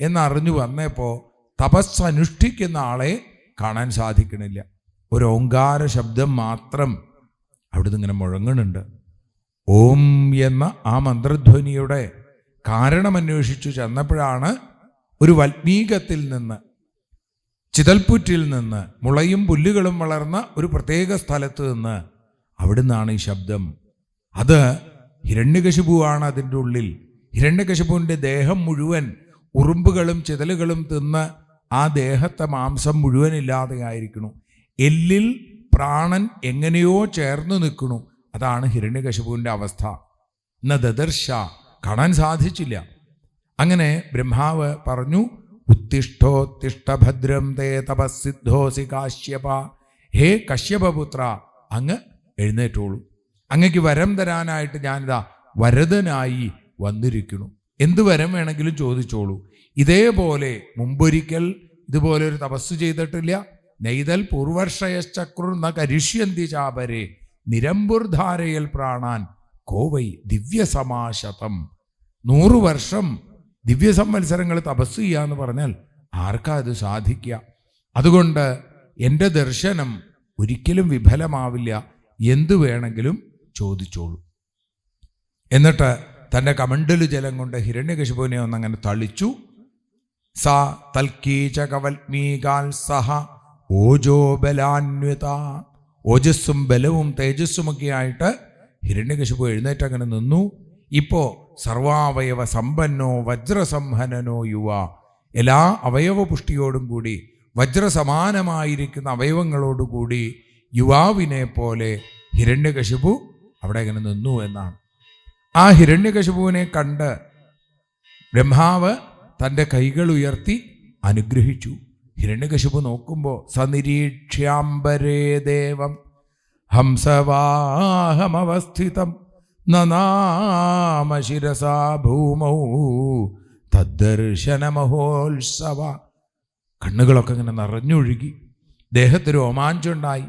എന്നറിഞ്ഞു വന്നപ്പോൾ തപസ് അനുഷ്ഠിക്കുന്ന ആളെ കാണാൻ സാധിക്കണില്ല. ഒരു ഓങ്കാര ശബ്ദം മാത്രം അവിടുന്ന് ഇങ്ങനെ മുഴങ്ങുന്നുണ്ട്. ഓം എന്ന ആ മന്ത്രധ്വനിയുടെ കാരണമന്വേഷിച്ചു ചെന്നപ്പോഴാണ് ഒരു വൽമീകത്തിൽ നിന്ന്, ചിതൽപുറ്റിൽ നിന്ന്, മുളയും പുല്ലുകളും വളർന്ന ഒരു പ്രത്യേക സ്ഥലത്ത് നിന്ന് അവിടുന്നാണ് ഈ ശബ്ദം അത് ഹിരണ്യകശിപുവാണ് അതിൻ്റെ ഉള്ളിൽ. ഹിരണ്യകശിപുവിൻ്റെ ദേഹം മുഴുവൻ ഉറുമ്പുകളും ചിതലുകളും തിന്ന് ആ ദേഹത്തെ മാംസം മുഴുവൻ ഇല്ലാതെയായിരിക്കണു. എല്ലിൽ പ്രാണൻ എങ്ങനെയോ ചേർന്ന് നിൽക്കണു. അതാണ് ഹിരണ്യകശിപുവിൻ്റെ അവസ്ഥ. ന ദദർശ, കാണാൻ സാധിച്ചില്ല. അങ്ങനെ ബ്രഹ്മാവ് പറഞ്ഞു, ഉത്തിഷ്ഠോത്തിഷ്ഠ ഭദ്രം തേ തപസ്സിദ്ധോസി കാശ്യപ. ഹേ കശ്യപപുത്ര, അങ്ങ് എഴുന്നേറ്റോളൂ. അങ്ങക്ക് വരം തരാനായിട്ട് ഞാനിതാ വരദനായി വന്നിരിക്കുന്നു. എന്ത് വരം വേണമെങ്കിലും ചോദിച്ചോളൂ. ഇതേപോലെ മുമ്പൊരിക്കൽ ഇതുപോലെ ഒരു തപസ് ചെയ്തിട്ടില്ല. നെയ്തൽ പൂർവർഷയശ്ചക്രു ന കരിഷ്യന്തി ചാപരെ നിരമ്പുർധാരയൽ പ്രാണാൻ കോവൈ ദിവ്യസമാശതം. 100 വർഷം ദിവ്യസംവത്സരങ്ങൾ തപസ് ചെയ്യാന്ന് പറഞ്ഞാൽ ആർക്കാ അത് സാധിക്കുക? അതുകൊണ്ട് എൻ്റെ ദർശനം ഒരിക്കലും വിഫലമാവില്ല. എന്തു വേണമെങ്കിലും ചോദിച്ചോളൂ. എന്നിട്ട് തൻ്റെ കമണ്ടലു ജലം കൊണ്ട് ഹിരണ്യകശിപുവിനെ ഒന്നങ്ങനെ തളിച്ചു. സ തൽക്കീച കവൽമീകാൽ സഹ ഓജോ ബലാന്വിത. ഓജസ്സും ബലവും തേജസ്സുമൊക്കെ ആയിട്ട് ഹിരണ്യകശിപു എഴുന്നേറ്റ് അങ്ങനെ നിന്നു. ഇപ്പോൾ സർവാവയവ സമ്പന്നോ വജ്രസംഹനനോ യുവ, എല്ലാ അവയവപുഷ്ടിയോടും കൂടി വജ്രസമാനമായിരിക്കുന്ന അവയവങ്ങളോടുകൂടി യുവാവിനെ പോലെ ഹിരണ്യകശിപു അവിടെ അങ്ങനെ നിന്നു എന്നാണ്. ആ ഹിരണ്യകശിപുവിനെ കണ്ട് ബ്രഹ്മാവ് തൻ്റെ കൈകൾ ഉയർത്തി അനുഗ്രഹിച്ചു. ഹിരണ്യകശിപു നോക്കുമ്പോൾ സനിരീക്ഷ്യാംബരേ ദേവം ഹംസവാഹമവസ്ഥിതം നനാമശിരസാ ഭൂമൗ തദ്ദർശനമഹോത്സവ. കണ്ണുകളൊക്കെ ഇങ്ങനെ നിറഞ്ഞൊഴുകി, ദേഹത്ത് രോമാഞ്ചുണ്ടായി,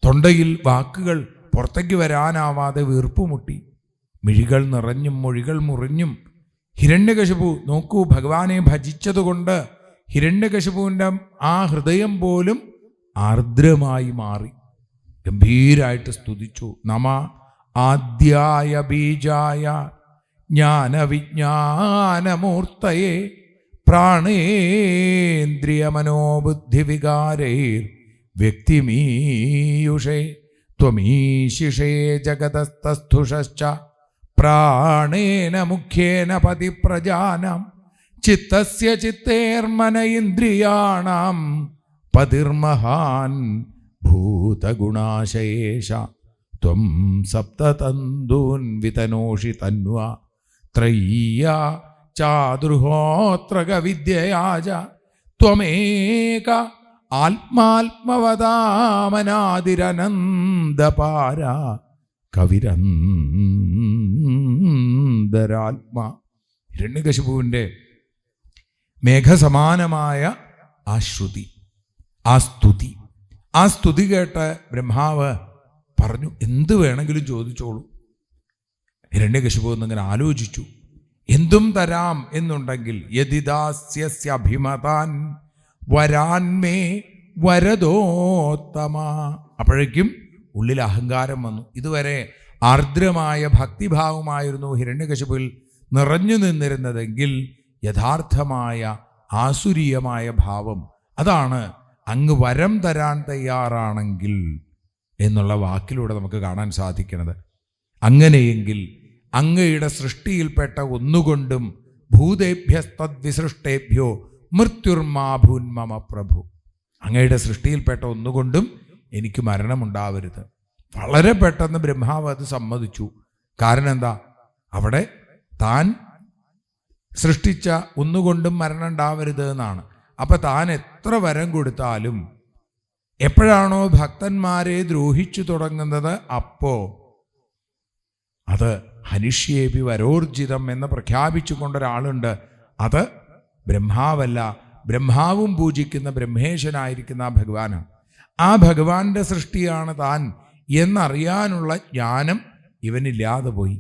തൊണ്ടയിൽ വാക്കുകൾ പുറത്തേക്ക് വരാനാവാതെ വീർപ്പുമുട്ടി, മിഴികൾ നിറഞ്ഞും മൊഴികൾ മുറിഞ്ഞും ഹിരണ്യകശിപു നോക്കൂ, ഭഗവാനെ ഭജിച്ചതുകൊണ്ട് ഹിരണ്യകശിപുവിൻ്റെ ആ ഹൃദയം പോലും ആർദ്രമായി മാറി. ഗംഭീരായിട്ട് സ്തുതിച്ചു. നമ ആദ്യായ ബീജായ ജ്ഞാനവിജ്ഞാനമൂർത്തയേ പ്രാണേന്ദ്രിയമനോബുദ്ധിവികാരൈർ വ്യക്തിമീയുഷേ ത്വമീശിഷേ ജഗതസ്തസ്ഥുഷശ്ച പ്രാണേന മുഖ്യേന പതിപ്രജാനാം ചിത്തസ്യ ചിത്തേർമന ഇന്ദ്രിയാണാം പതിർമഹാൻ ഭൂതഗുണാശയേഷ ത്വം സപ്തതന്തൂൻ വിതനോഷി തന്വ ത്രയ്യ ചാതുർഹോത്രക വിദ്യയാച ത്വമേക ആത്മാത്മവതാമനാതിരനന്ദപാര കവിരന്തരാത്മ. ഹിരണ്യകശിപുവിൻ്റെ മേഘസമാനമായ ആ ശ്രുതി, ആ സ്തുതി, ആ സ്തുതി കേട്ട് ബ്രഹ്മാവ് പറഞ്ഞു, എന്ത് വേണമെങ്കിലും ചോദിച്ചോളൂ. ഹിരണ്യകശിപു എന്നിങ്ങനെ ആലോചിച്ചു. എന്തും തരാം എന്നുണ്ടെങ്കിൽ യദിദാസ്യഭിമതാൻ വരാൻമേ വരദോത്തമ. അപ്പോഴേക്കും ഉള്ളിൽ അഹങ്കാരം വന്നു. ഇതുവരെ ആർദ്രമായ ഭക്തിഭാവമായിരുന്നു ഹിരണ്യകശിപുവിൽ നിറഞ്ഞു നിന്നിരുന്നതെങ്കിൽ യഥാർത്ഥമായ ആസുരീയമായ ഭാവം, അതാണ് അങ്ങ് വരം തരാൻ തയ്യാറാണെങ്കിൽ എന്നുള്ള വാക്കിലൂടെ നമുക്ക് കാണാൻ സാധിക്കുന്നത്. അങ്ങനെയെങ്കിൽ അങ്ങയുടെ സൃഷ്ടിയിൽപ്പെട്ട ഒന്നുകൊണ്ടും ഭൂതേഭ്യസ്തദ്വിസൃഷ്ടേഭ്യോ മൃത്യുർമാഭൂന്മമ പ്രഭു, അങ്ങയുടെ സൃഷ്ടിയിൽപ്പെട്ട ഒന്നുകൊണ്ടും എനിക്ക് മരണമുണ്ടാവരുത്. വളരെ പെട്ടെന്ന് ബ്രഹ്മാവ് അത് സമ്മതിച്ചു. കാരണം എന്താ? അവിടെ താൻ സൃഷ്ടിച്ച ഒന്നുകൊണ്ടും മരണം ഉണ്ടാവരുത് എന്നാണ്. അപ്പം താൻ എത്ര വരം കൊടുത്താലും എപ്പോഴാണോ ഭക്തന്മാരെ ദ്രോഹിച്ചു തുടങ്ങുന്നത്, അപ്പോ അത് ഹനിഷ്യേപി വരോർജിതം എന്ന് പ്രഖ്യാപിച്ചുകൊണ്ടൊരാളുണ്ട്. അത് ബ്രഹ്മാവല്ല, ബ്രഹ്മാവും പൂജിക്കുന്ന ബ്രഹ്മേശനായിരിക്കുന്ന ആ ഭഗവാനാണ്. ആ ഭഗവാന്റെ സൃഷ്ടിയാണ് താൻ എന്നറിയാനുള്ള ജ്ഞാനം ഇവനില്ലാതെ പോയി.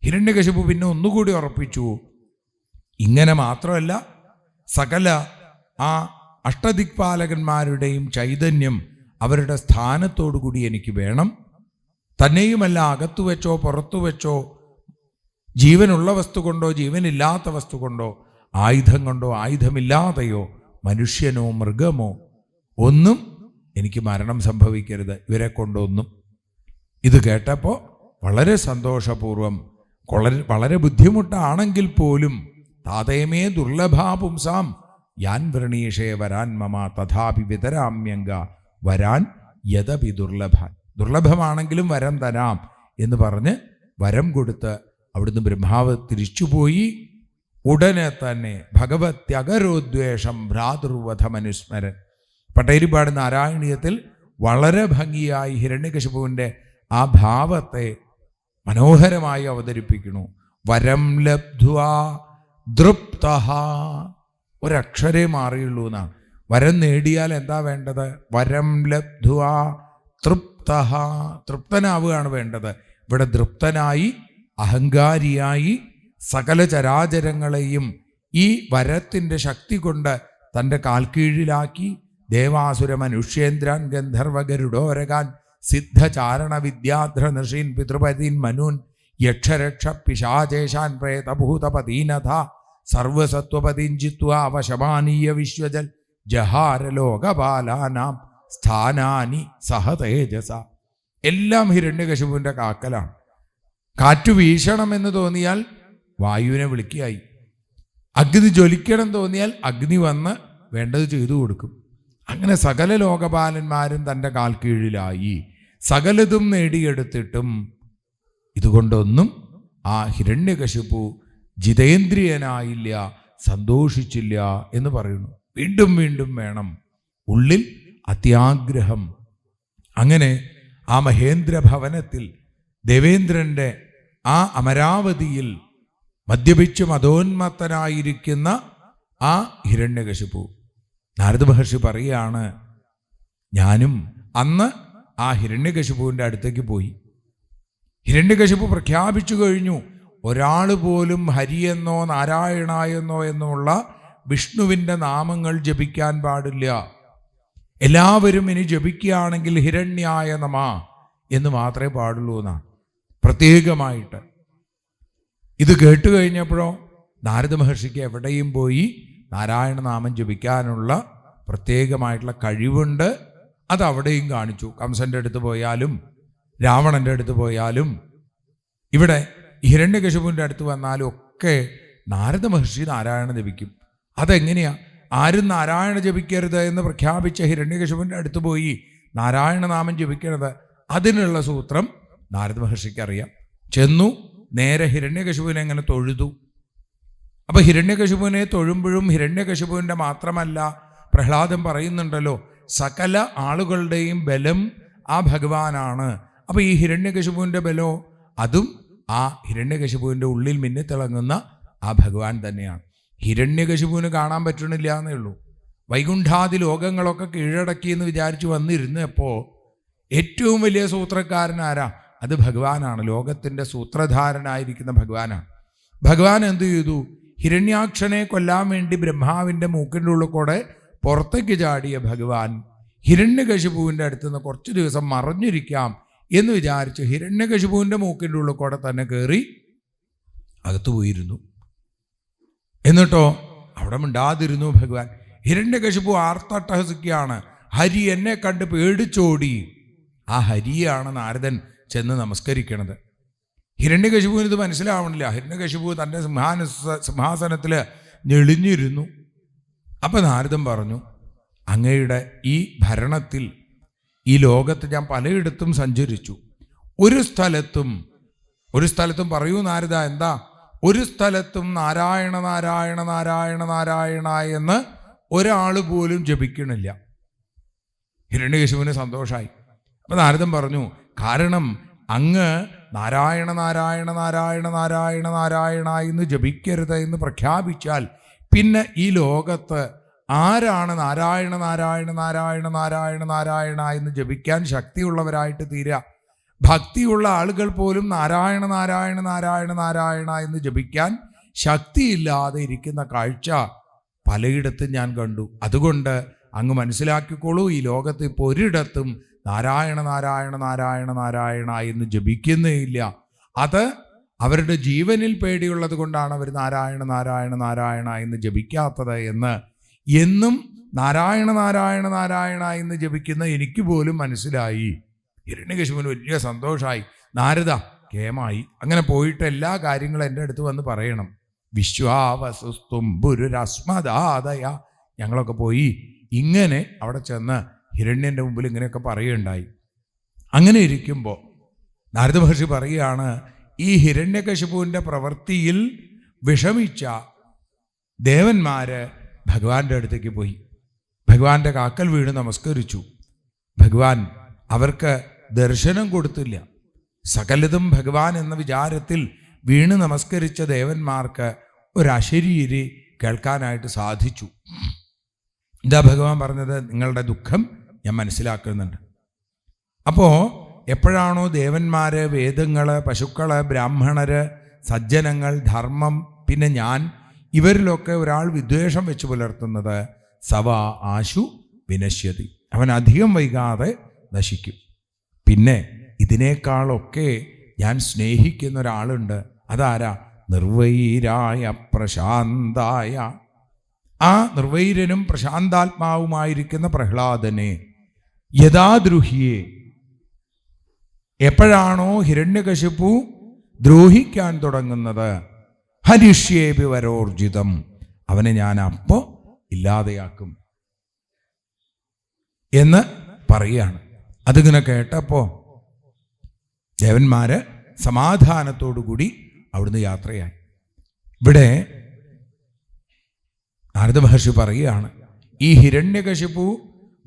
ഹിരണ്യകശിപു പിന്നെ ഒന്നുകൂടി ഉറപ്പിച്ചു, ഇങ്ങനെ മാത്രമല്ല, സകല ആ അഷ്ടദിക്പാലകന്മാരുടെയും ചൈതന്യം അവരുടെ സ്ഥാനത്തോടു കൂടി എനിക്ക് വേണം. തന്നെയുമല്ല, അകത്തു വെച്ചോ പുറത്തു വെച്ചോ, ജീവനുള്ള വസ്തു കൊണ്ടോ ജീവനില്ലാത്ത വസ്തു കൊണ്ടോ, ആയുധം കൊണ്ടോ ആയുധമില്ലാതെയോ, മനുഷ്യനോ മൃഗമോ ഒന്നും എനിക്ക് മരണം സംഭവിക്കരുത്, ഇവരെ കൊണ്ടൊന്നും. ഇത് കേട്ടപ്പോൾ വളരെ സന്തോഷപൂർവം, വളരെ ബുദ്ധിമുട്ടാണെങ്കിൽ പോലും താതേമേ ദുർലഭാ പുംസാം യാൻ വൃണീഷേ വരാൻ മമ തഥാപി വിതരാമ്യങ്ക വരാൻ യദപി ദുർലഭാൻ. ദുർലഭമാണെങ്കിലും വരം തരാം എന്ന് പറഞ്ഞ് വരം കൊടുത്ത് അവിടുന്ന് ബ്രഹ്മാവ് തിരിച്ചുപോയി. ഉടനെ തന്നെ ഭഗവത്യകരോദ്വേഷം ഭ്രാതൃവധമനുസ്മരൻ. പട്ടേരിപ്പാട് നാരായണീയത്തിൽ വളരെ ഭംഗിയായി ഹിരണ്യകശിപുവിൻ്റെ ആ ഭാവത്തെ മനോഹരമായി അവതരിപ്പിക്കുന്നു. വരം ലബ്ധ്വാ ദൃപ്തഃ, ഒരക്ഷരേ മാറിയുള്ളൂ എന്നാണ്. വരം നേടിയാൽ എന്താ വേണ്ടത്? വരം ലബ്ധ്വാ തൃപ്തഃ, തൃപ്തനാവുകയാണ് വേണ്ടത്. ഇവിടെ തൃപ്തനായി അഹങ്കാരിയായി സകല ചരാചരങ്ങളെയും ഈ വരത്തിൻ്റെ ശക്തി കൊണ്ട് തൻ്റെ കാൽക്കീഴിലാക്കി ദേവാസുര മനുഷ്യേന്ദ്രാൻ ഗന്ധർവ ഗരുഡോരകാൻ സിദ്ധചാരണ വിദ്യാധ്ര നൃഷീൻ പിതൃപതീൻ മനൂൻ യക്ഷരക്ഷ പിശാചേശാൻ പ്രേതഭൂതപതീനഥ സർവസത്വപതീൻ ജിത്വാ വശമാനീയ വിശ്വജൽ ജഹാരലോകപാലാനാം സ്ഥാനാനി സഹതേജസ. എല്ലാം ഹിരണ്യകശിപുവിൻ്റെ കാക്കലാണ്. കാറ്റു വീശണമെന്ന് തോന്നിയാൽ വായുവിനെ വിളിക്കുകയായി. അഗ്നി ജ്വലിക്കണം തോന്നിയാൽ അഗ്നി വന്ന് വേണ്ടത് ചെയ്തു കൊടുക്കും. അങ്ങനെ സകല ലോകപാലന്മാരും തൻ്റെ കാൽ കീഴിലായി. സകലതും നേടിയെടുത്തിട്ടും ഇതുകൊണ്ടൊന്നും ആ ഹിരണ്യകശിപു ജിതേന്ദ്രിയനായില്ല, സന്തോഷിച്ചില്ല എന്ന് പറയുന്നു. വീണ്ടും വീണ്ടും വേണം, ഉള്ളിൽ അത്യാഗ്രഹം. അങ്ങനെ ആ മഹേന്ദ്രഭവനത്തിൽ ദേവേന്ദ്രൻ്റെ ആ അമരാവതിയിൽ മദ്യപിച്ച് മതോന്മത്തനായിരിക്കുന്ന ആ ഹിരണ്യകശിപു, നാരദ മഹർഷി പറയുകയാണ്, ഞാനും അന്ന് ആ ഹിരണ്യകശിപുവിൻ്റെ അടുത്തേക്ക് പോയി. ഹിരണ്യകശിപു പ്രഖ്യാപിച്ചു കഴിഞ്ഞു, ഒരാൾ പോലും ഹരിയെന്നോ നാരായണായെന്നോ എന്നുള്ള വിഷ്ണുവിൻ്റെ നാമങ്ങൾ ജപിക്കാൻ പാടില്ല. എല്ലാവരും ഇനി ജപിക്കുകയാണെങ്കിൽ ഹിരണ്യായ നമ എന്ന് മാത്രമേ പാടുള്ളൂ എന്നാണ് പ്രത്യേകമായിട്ട്. ഇത് കേട്ട് കഴിഞ്ഞപ്പോഴോ നാരദ മഹർഷിക്ക് എവിടെയും പോയി നാരായണ നാമം ജപിക്കാനുള്ള പ്രത്യേകമായിട്ടുള്ള കഴിവുണ്ട്. അത് അവിടെയും കാണിച്ചു. കംസൻ്റെ അടുത്ത് പോയാലും രാവണൻ്റെ അടുത്ത് പോയാലും ഇവിടെ ഹിരണ്യകശിപുവിൻ്റെ അടുത്ത് വന്നാലും ഒക്കെ നാരദ മഹർഷി നാരായണ ജപിക്കും. അതെങ്ങനെയാ? ആരും നാരായണ ജപിക്കരുത് എന്ന് പ്രഖ്യാപിച്ച ഹിരണ്യകശിപുവിൻ്റെ അടുത്ത് പോയി നാരായണ നാമം ജപിക്കരുത്, അതിനുള്ള സൂത്രം നാരദ മഹർഷിക്ക് അറിയാം. ചെന്നു നേരെ ഹിരണ്യകശിപുവിനെ എങ്ങനെ തൊഴുതു. അപ്പൊ ഹിരണ്യകശിപുവിനെ തൊഴുമ്പോഴും ഹിരണ്യകശിപുവിൻ്റെ മാത്രമല്ല, പ്രഹ്ലാദൻ പറയുന്നുണ്ടല്ലോ, സകല ആളുകളുടെയും ബലം ആ ഭഗവാനാണ്. അപ്പൊ ഈ ഹിരണ്യകശിപുവിൻ്റെ ബലോ അതും ആ ഹിരണ്യകശിപുവിൻ്റെ ഉള്ളിൽ മിന്നിത്തിളങ്ങുന്ന ആ ഭഗവാൻ തന്നെയാണ്. ഹിരണ്യകശിപുവിന് കാണാൻ പറ്റണില്ല എന്നേ ഉള്ളൂ. വൈകുണ്ഠാദി ലോകങ്ങളൊക്കെ കീഴടക്കി എന്ന് വിചാരിച്ച് വന്നിരുന്നപ്പോൾ ഏറ്റവും വലിയ സൂത്രക്കാരൻ ആരാ? അത് ഭഗവാനാണ്. ലോകത്തിൻ്റെ സൂത്രധാരനായിരിക്കുന്ന ഭഗവാനാണ്. ഭഗവാൻ എന്ത് ചെയ്തു? ഹിരണ്യാക്ഷനെ കൊല്ലാൻ വേണ്ടി ബ്രഹ്മാവിൻ്റെ മൂക്കിൻ്റെ ഉള്ളിൽ കൂടെ പുറത്തേക്ക് ചാടിയ ഭഗവാൻ ഹിരണ്യകശിപുവിൻ്റെ അടുത്ത് നിന്ന് കുറച്ച് ദിവസം മറഞ്ഞിരിക്കാം എന്ന് വിചാരിച്ച് ഹിരണ്യകശിപുവിൻ്റെ മൂക്കിൻ്റെ ഉള്ളിൽ കൂടെ തന്നെ കയറി അകത്തു പോയിരുന്നു. എന്നിട്ടോ അവിടെ മിണ്ടാതിരുന്നു ഭഗവാൻ. ഹിരണ്യകശിപു ആർത്തട്ടഹസിക്കുകയാണ്, ഹരി എന്നെ കണ്ട് പേടിച്ചോടി. ആ ഹരിയാണ് നാരദൻ ചെന്ന് നമസ്കരിക്കണത്. ഹിരണ്യകശിപുവിന് ഇത് മനസ്സിലാവണില്ല. ഹിരണ്യകശിപു തൻ്റെ സിംഹാസനത്തിൽ ഞെളിഞ്ഞിരുന്നു. അപ്പം നാരദൻ പറഞ്ഞു, അങ്ങയുടെ ഈ ഭരണത്തിൽ ഈ ലോകത്ത് ഞാൻ പലയിടത്തും സഞ്ചരിച്ചു. ഒരു സ്ഥലത്തും പറയൂ നാരദ, എന്താ? ഒരു സ്ഥലത്തും നാരായണ നാരായണ നാരായണ നാരായണ എന്ന് ഒരാൾ പോലും ജപിക്കണില്ല. ഹിരണ്യകശിപുവിന് സന്തോഷമായി. അപ്പം നാരദൻ പറഞ്ഞു, കാരണം അങ്ങ് നാരായണ നാരായണ നാരായണ നാരായണ നാരായണ എന്ന് ജപിക്കരുത് എന്ന് പ്രഖ്യാപിച്ചാൽ പിന്നെ ഈ ലോകത്ത് ആരാണ് നാരായണ നാരായണ നാരായണ നാരായണ നാരായണ എന്ന് ജപിക്കാൻ ശക്തിയുള്ളവരായിട്ട് തീരുക? ഭക്തിയുള്ള ആളുകൾ പോലും നാരായണ നാരായണ നാരായണ നാരായണ എന്ന് ജപിക്കാൻ ശക്തിയില്ലാതെ ഇരിക്കുന്ന കാഴ്ച പലയിടത്തും ഞാൻ കണ്ടു. അതുകൊണ്ട് അങ്ങ് മനസ്സിലാക്കിക്കോളൂ, ഈ ലോകത്ത് ഇപ്പോൾ ഒരിടത്തും നാരായണ നാരായണ നാരായണ നാരായണ എന്ന് ജപിക്കുന്നേയില്ല. അത് അവരുടെ ജീവനിൽ പേടിയുള്ളത് കൊണ്ടാണ് അവർ നാരായണ നാരായണ നാരായണ എന്ന് ജപിക്കാത്തത് എന്ന് എന്നും നാരായണ നാരായണ നാരായണ എന്ന് ജപിക്കുന്ന എനിക്ക് പോലും മനസ്സിലായി. ഹിരണ്യകശിപുവിന് വലിയ സന്തോഷമായി. നാരദ, കേമായി. അങ്ങനെ പോയിട്ട് എല്ലാ കാര്യങ്ങളും എൻ്റെ അടുത്ത് വന്ന് പറയണം. വിശ്വാവസുസ്തുംബുരുരസ്മദാദയ. ഞങ്ങളൊക്കെ പോയി ഇങ്ങനെ അവിടെ ചെന്ന് ഹിരണ്യൻ്റെ മുമ്പിൽ ഇങ്ങനെയൊക്കെ പറയുകയുണ്ടായി. അങ്ങനെ ഇരിക്കുമ്പോൾ നാരദ മഹർഷി പറയുകയാണ്, ഈ ഹിരണ്യകശിപുവിൻ്റെ പ്രവൃത്തിയിൽ വിഷമിച്ച ദേവന്മാര് ഭഗവാന്റെ അടുത്തേക്ക് പോയി. ഭഗവാന്റെ കാക്കൽ വീണ് നമസ്കരിച്ചു. ഭഗവാൻ അവർക്ക് ദർശനം കൊടുത്തില്ല. സകലതും ഭഗവാൻ എന്ന വിചാരത്തിൽ വീണ് നമസ്കരിച്ച ദേവന്മാർക്ക് ഒരു അശരീരി കേൾക്കാനായിട്ട് സാധിച്ചു. ഇതാ ഭഗവാൻ പറഞ്ഞത്, നിങ്ങളുടെ ദുഃഖം ഞാൻ മനസ്സിലാക്കുന്നുണ്ട്. അപ്പോൾ എപ്പോഴാണോ ദേവന്മാര്, വേദങ്ങള്, പശുക്കള്, ബ്രാഹ്മണര്, സജ്ജനങ്ങൾ, ധർമ്മം, പിന്നെ ഞാൻ, ഇവരിലൊക്കെ ഒരാൾ വിദ്വേഷം വെച്ച് പുലർത്തുന്നത്, സവ ആശു വിനശ്യതി, അവൻ അധികം വൈകാതെ നശിക്കും. പിന്നെ ഇതിനേക്കാളൊക്കെ ഞാൻ സ്നേഹിക്കുന്ന ഒരാളുണ്ട്. അതാരാ? നിർവൈരായ പ്രശാന്തായ. ആ നിർവൈരനും പ്രശാന്താത്മാവുമായിരിക്കുന്ന പ്രഹ്ലാദനെ, യഥാദ്രുഹിയെ, എപ്പോഴാണോ ഹിരണ്യകശിപു ദ്രോഹിക്കാൻ തുടങ്ങുന്നത്, ഹരിഷ്യേപി വരോർജിതം, അവനെ ഞാൻ അപ്പോൾ ഇല്ലാതെയാക്കും എന്ന് പറയുകയാണ്. അതിങ്ങനെ കേട്ടപ്പോൾ ദേവന്മാര് സമാധാനത്തോടുകൂടി അവിടുന്ന് യാത്രയായി. ഇവിടെ നാരദ മഹർഷി പറയുകയാണ്, ഈ ഹിരണ്യകശിപു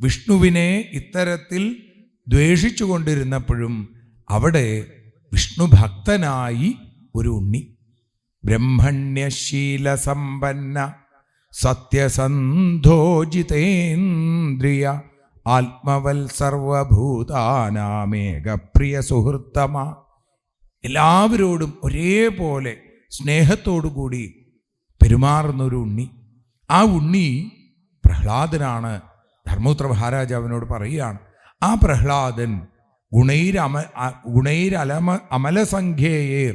വിഷ്ണുവിനെ ഇത്തരത്തിൽ ദ്വേഷിച്ചു കൊണ്ടിരുന്നപ്പോഴും അവിടെ വിഷ്ണു ഭക്തനായി ഒരു ഉണ്ണി, ബ്രഹ്മണ്യശീലസമ്പന്ന സത്യസന്ധോജിതേന്ദ്രിയ ആത്മവൽ സർവഭൂതാനാമേകപ്രിയ സുഹൃത്തമ, എല്ലാവരോടും ഒരേപോലെ സ്നേഹത്തോടുകൂടി പെരുമാറുന്നൊരു ഉണ്ണി. ആ ഉണ്ണി പ്രഹ്ലാദനാണ്. ധർമ്മപുത്ര മഹാരാജാവിനോട് പറയുകയാണ്, ആ പ്രഹ്ലാദൻ അമലസംഖ്യയെ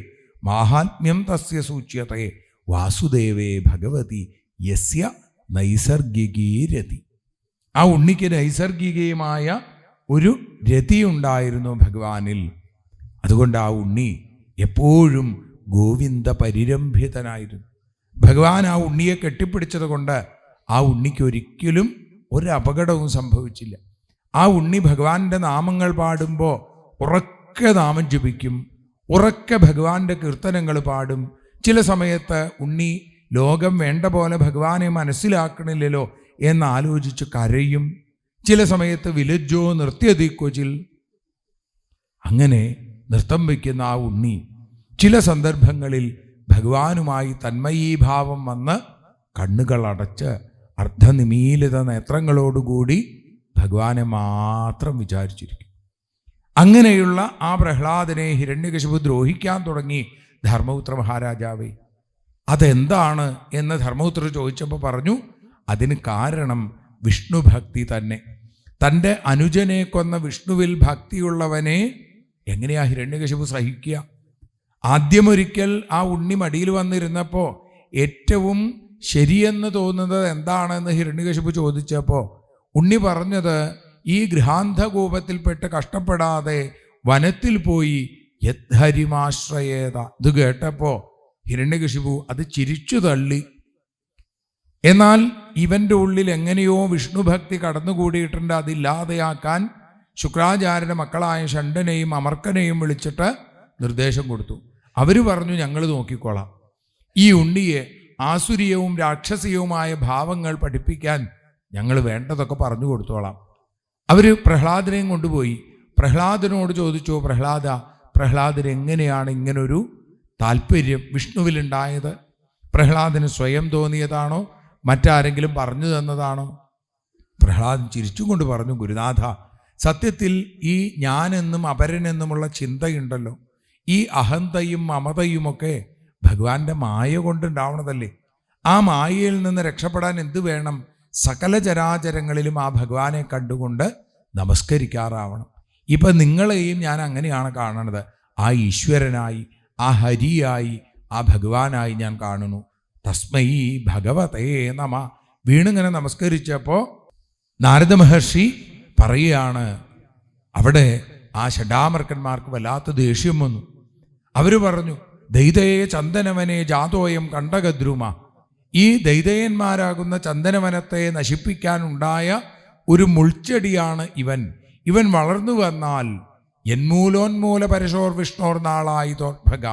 മാഹാത്മ്യം തസ്യ സൂച്യത്തെ വാസുദേവേ ഭഗവതി യസ്യ നൈസർഗികീ രതി. ആ ഉണ്ണിക്ക് നൈസർഗികമായ ഒരു രതി ഉണ്ടായിരുന്നു ഭഗവാനിൽ. അതുകൊണ്ട് ആ ഉണ്ണി എപ്പോഴും ഗോവിന്ദ പരിരംഭിതനായിരുന്നു. ഭഗവാൻ ആ ഉണ്ണിയെ കെട്ടിപ്പിടിച്ചത് കൊണ്ട് ആ ഉണ്ണിക്ക് ഒരിക്കലും ഒരു അപകടവും സംഭവിച്ചില്ല. ആ ഉണ്ണി ഭഗവാന്റെ നാമങ്ങൾ പാടുമ്പോൾ ഉറക്കെ നാമം ജപിക്കും, ഉറക്കെ ഭഗവാന്റെ കീർത്തനങ്ങൾ പാടും. ചില സമയത്ത് ഉണ്ണി ലോകം വേണ്ട പോലെ ഭഗവാനെ മനസ്സിലാക്കണില്ലല്ലോ എന്നാലോചിച്ച് കരയും. ചില സമയത്ത് വിലജോ നൃത്യതി കൊച്ചിൽ, അങ്ങനെ നൃത്തം വയ്ക്കുന്ന ആ ഉണ്ണി ചില സന്ദർഭങ്ങളിൽ ഭഗവാനുമായി തന്മയീഭാവം വന്ന് കണ്ണുകളടച്ച് അർദ്ധനിമീലിത നേത്രങ്ങളോടുകൂടി ഭഗവാനെ മാത്രം വിചാരിച്ചിരിക്കും. അങ്ങനെയുള്ള ആ പ്രഹ്ലാദനെ ഹിരണ്യകശിപു ദ്രോഹിക്കാൻ തുടങ്ങി. ധർമ്മപുത്ര മഹാരാജാവേ, അതെന്താണ് എന്ന് ധർമ്മപുത്രർ ചോദിച്ചപ്പോൾ പറഞ്ഞു, അതിന് കാരണം വിഷ്ണു ഭക്തി തന്നെ. തൻ്റെ അനുജനെ കൊന്ന വിഷ്ണുവിൽ ഭക്തിയുള്ളവനെ എങ്ങനെയാ ഹിരണ്യകശിപു സഹിക്കുക? ആദ്യമൊരിക്കൽ ആ ഉണ്ണി മടിയിൽ വന്നിരുന്നപ്പോൾ ഏറ്റവും ശരിയെന്ന് തോന്നുന്നത് എന്താണെന്ന് ഹിരണ്യകശിപു ചോദിച്ചപ്പോൾ ഉണ്ണി പറഞ്ഞത്, ഈ ഗൃഹാന്ധകൂപത്തിൽപ്പെട്ട് കഷ്ടപ്പെടാതെ വനത്തിൽ പോയി യദ്ഹരിമാശ്രയേത. ഇത് കേട്ടപ്പോൾ ഹിരണ്യകശിപു അത് ചിരിച്ചു തള്ളി. എന്നാൽ ഇവൻ്റെ ഉള്ളിൽ എങ്ങനെയോ വിഷ്ണുഭക്തി കടന്നുകൂടിയിട്ടുണ്ട്. അതില്ലാതെയാക്കാൻ ശുക്രാചാര്യൻ്റെ മക്കളായ ഷണ്ഡനെയും അമർക്കനെയും വിളിച്ചിട്ട് നിർദ്ദേശം കൊടുത്തു. അവർ പറഞ്ഞു, ഞങ്ങൾ നോക്കിക്കോളാം. ഈ ഉണ്ണിയെ ആസുരീയവും രാക്ഷസീയവുമായ ഭാവങ്ങൾ പഠിപ്പിക്കാൻ ഞങ്ങൾ വേണ്ടതൊക്കെ പറഞ്ഞു കൊടുത്തോളാം. അവർ പ്രഹ്ലാദനെയും കൊണ്ടുപോയി. പ്രഹ്ലാദനോട് ചോദിച്ചു, പ്രഹ്ലാദന് എങ്ങനെയാണ് ഇങ്ങനൊരു താല്പര്യം വിഷ്ണുവിലുണ്ടായത്? പ്രഹ്ലാദന് സ്വയം തോന്നിയതാണോ മറ്റാരെങ്കിലും പറഞ്ഞു തന്നതാണോ? പ്രഹ്ലാദൻ ചിരിച്ചുകൊണ്ട് പറഞ്ഞു, ഗുരുനാഥ, സത്യത്തിൽ ഈ ഞാനെന്നും അപരനെന്നുമുള്ള ചിന്തയുണ്ടല്ലോ, ഈ അഹന്തയും മമതയുമൊക്കെ ഭഗവാന്റെ മായ കൊണ്ടുണ്ടാവണതല്ലേ. ആ മായയിൽ നിന്ന് രക്ഷപ്പെടാൻ എന്ത് വേണം? സകല ചരാചരങ്ങളിലും ആ ഭഗവാനെ കണ്ടുകൊണ്ട് നമസ്കരിക്കാറാവണം. ഇപ്പം നിങ്ങളെയും ഞാൻ അങ്ങനെയാണ് കാണുന്നത്. ആ ഈശ്വരനായി, ആ ഹരിയായി, ആ ഭഗവാനായി ഞാൻ കാണുന്നു. തസ്മൈ ഭഗവതേ നമ. വീണിങ്ങനെ നമസ്കരിച്ചപ്പോൾ നാരദ മഹർഷി പറയുകയാണ്, അവിടെ ആ ഷഡാമർക്കന്മാർക്ക് വല്ലാത്ത ദേഷ്യം വന്നു. അവർ പറഞ്ഞു, ദൈതയെ ചന്ദനവനെ ജാതോയം കണ്ടകദ്രുമ. ഈ ദൈതയന്മാരാകുന്ന ചന്ദനവനത്തെ നശിപ്പിക്കാനുണ്ടായ ഒരു മുൾച്ചെടിയാണ് ഇവൻ. ഇവൻ വളർന്നു വന്നാൽ യന്മൂലോന്മൂല പരശോർ വിഷ്ണോർ നാളായി തോർഭക,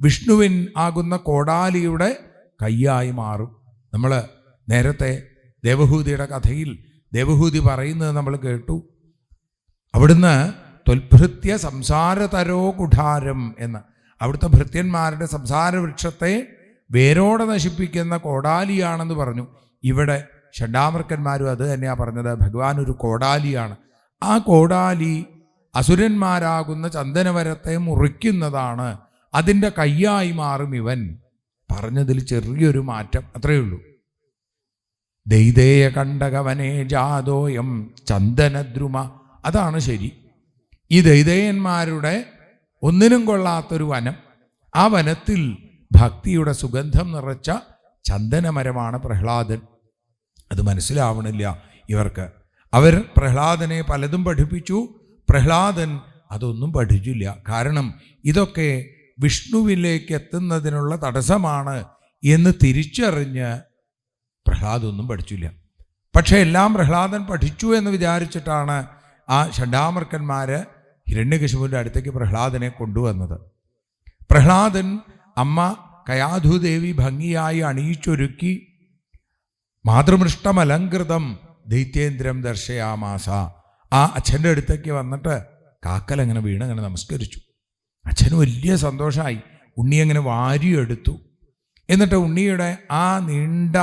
വിഷ്ണുവിൻ ആകുന്ന കോടാലിയുടെ കയ്യായി മാറും. നമ്മൾ നേരത്തെ ദേവഹൂതിയുടെ കഥയിൽ ദേവഹൂതി പറയുന്നത് നമ്മൾ കേട്ടു. അവിടുന്ന് ത്വൽഭൃത്യ സംസാരതരോ കുഠാരം എന്ന്, അവിടുത്തെ ഭൃത്യന്മാരുടെ സംസാര വൃക്ഷത്തെ വേരോടെ നശിപ്പിക്കുന്ന കോടാലിയാണെന്ന് പറഞ്ഞു. ഇവിടെ ഷഡാമർക്കന്മാരും അത് തന്നെയാണ് പറഞ്ഞത്. ഭഗവാൻ ഒരു കോടാലിയാണ്. ആ കോടാലി അസുരന്മാരാകുന്ന ചന്ദനവരത്തെ മുറിക്കുന്നതാണ്. അതിൻ്റെ കയ്യായി മാറും ഇവൻ. പറഞ്ഞതിൽ ചെറിയൊരു മാറ്റം, അത്രയേ ഉള്ളൂ. ദൈതേയ കണ്ടകവനെ ജാതോയം ചന്ദനദ്രുമ, അതാണ് ശരി. ഈ ദൈതേയന്മാരുടെ ഒന്നിനും കൊള്ളാത്തൊരു വനം, ആ വനത്തിൽ ഭക്തിയുടെ സുഗന്ധം നിറച്ച ചന്ദനമരമാണ് പ്രഹ്ലാദൻ. അത് മനസ്സിലാവണില്ല ഇവർക്ക്. അവർ പ്രഹ്ലാദനെ പലതും പഠിപ്പിച്ചു, പ്രഹ്ലാദൻ അതൊന്നും പഠിച്ചില്ല. കാരണം ഇതൊക്കെ വിഷ്ണുവിലേക്ക് എത്തുന്നതിനുള്ള തടസ്സമാണ് എന്ന് തിരിച്ചറിഞ്ഞ് പ്രഹ്ലാദൊന്നും പഠിച്ചില്ല. പക്ഷേ എല്ലാം പ്രഹ്ലാദൻ പഠിച്ചു എന്ന് വിചാരിച്ചിട്ടാണ് ആ ഷഡാമർക്കന്മാർ ഹിരണ്യകശിപുവിൻ്റെ അടുത്തേക്ക് പ്രഹ്ലാദനെ കൊണ്ടുവന്നത്. പ്രഹ്ലാദൻ അമ്മ കയാധുദേവി ഭംഗിയായി അണിയിച്ചൊരുക്കി മാതൃമൃഷ്ടമലങ്കൃതം ദൈത്യേന്ദ്രം ദർശയാമാസ. ആ അച്ഛൻ്റെ അടുത്തേക്ക് വന്നിട്ട് കാക്കൽ അങ്ങനെ വീണങ്ങനെ നമസ്കരിച്ചു. അച്ഛന് വലിയ സന്തോഷമായി. ഉണ്ണി അങ്ങനെ വാരിയെടുത്തു. എന്നിട്ട് ഉണ്ണിയുടെ ആ നീണ്ട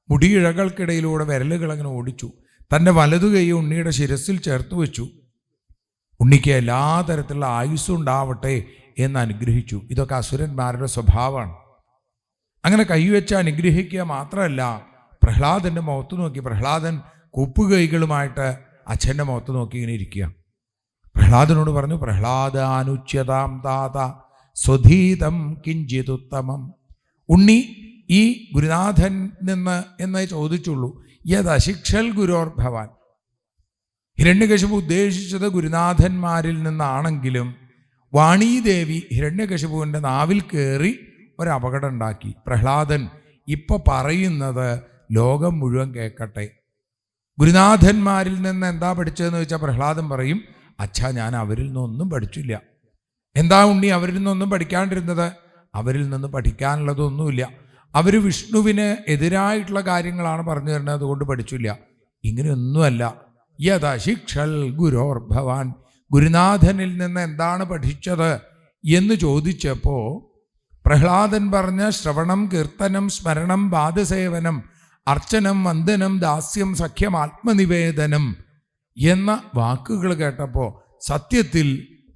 മുടിയിഴകൾക്കിടയിലൂടെ വിരലുകൾ അങ്ങനെ ഓടിച്ചു. തൻ്റെ വലതു കൈ ഉണ്ണിയുടെ ശിരസിൽ ചേർത്ത് വെച്ചു. ഉണ്ണിക്ക് എല്ലാ തരത്തിലുള്ള ആയുസ്സും ഉണ്ടാവട്ടെ എന്ന് അനുഗ്രഹിച്ചു. ഇതൊക്കെ അസുരന്മാരുടെ സ്വഭാവമാണ്. അങ്ങനെ കൈവച്ച് അനുഗ്രഹിക്കുക മാത്രമല്ല, പ്രഹ്ലാദൻ്റെ മുഖത്ത് നോക്കി, പ്രഹ്ലാദൻ കൂപ്പുകൈകളുമായിട്ട് അച്ഛൻ്റെ മുഖത്ത് നോക്കി ഇങ്ങനെ ഇരിക്കുക. പ്രഹ്ലാദനോട് പറഞ്ഞു, പ്രഹ്ലാദാനുച്യതാം താത സ്വധീതം കിഞ്ചിതുത്തമം. ഉണ്ണി ഈ ഗുരുനാഥൻ നിന്ന് എന്നേ ചോദിച്ചുള്ളൂ. യദശിക്ഷൽ ഗുരോർ ഭവാൻ. ഹിരണ്യകശിപു ഉദ്ദേശിച്ചത് ഗുരുനാഥന്മാരിൽ നിന്നാണെങ്കിലും വാണീദേവി ഹിരണ്യകശിപുവിൻ്റെ നാവിൽ കയറി ഒരപകടം ഉണ്ടാക്കി. പ്രഹ്ലാദൻ ഇപ്പോൾ പറയുന്നത് ലോകം മുഴുവൻ കേൾക്കട്ടെ. ഗുരുനാഥന്മാരിൽ നിന്ന് എന്താ പഠിച്ചതെന്ന് ചോദിച്ചാൽ പ്രഹ്ലാദൻ പറയും, അച്ഛാ ഞാൻ അവരിൽ നിന്നൊന്നും പഠിച്ചില്ല. എന്താ ഉണ്ണി അവരിൽ നിന്നൊന്നും പഠിക്കാണ്ടിരുന്നത്? അവരിൽ നിന്ന് പഠിക്കാനുള്ളതൊന്നുമില്ല. അവർ വിഷ്ണുവിന് എതിരായിട്ടുള്ള കാര്യങ്ങളാണ് പറഞ്ഞു തരുന്നത്, അതുകൊണ്ട് പഠിച്ചില്ല. ഇങ്ങനെയൊന്നുമല്ല. യദശിക്ഷൽ ഗുരോർ ഭവാൻ. ഗുരുനാഥനിൽ നിന്ന് എന്താണ് പഠിച്ചത് എന്ന് ചോദിച്ചപ്പോൾ പ്രഹ്ലാദൻ പറഞ്ഞ ശ്രവണം, കീർത്തനം, സ്മരണം, പാദസേവനം, അർച്ചനം, വന്ദനം, ദാസ്യം, സഖ്യം, ആത്മനിവേദനം എന്ന വാക്കുകൾ കേട്ടപ്പോൾ സത്യത്തിൽ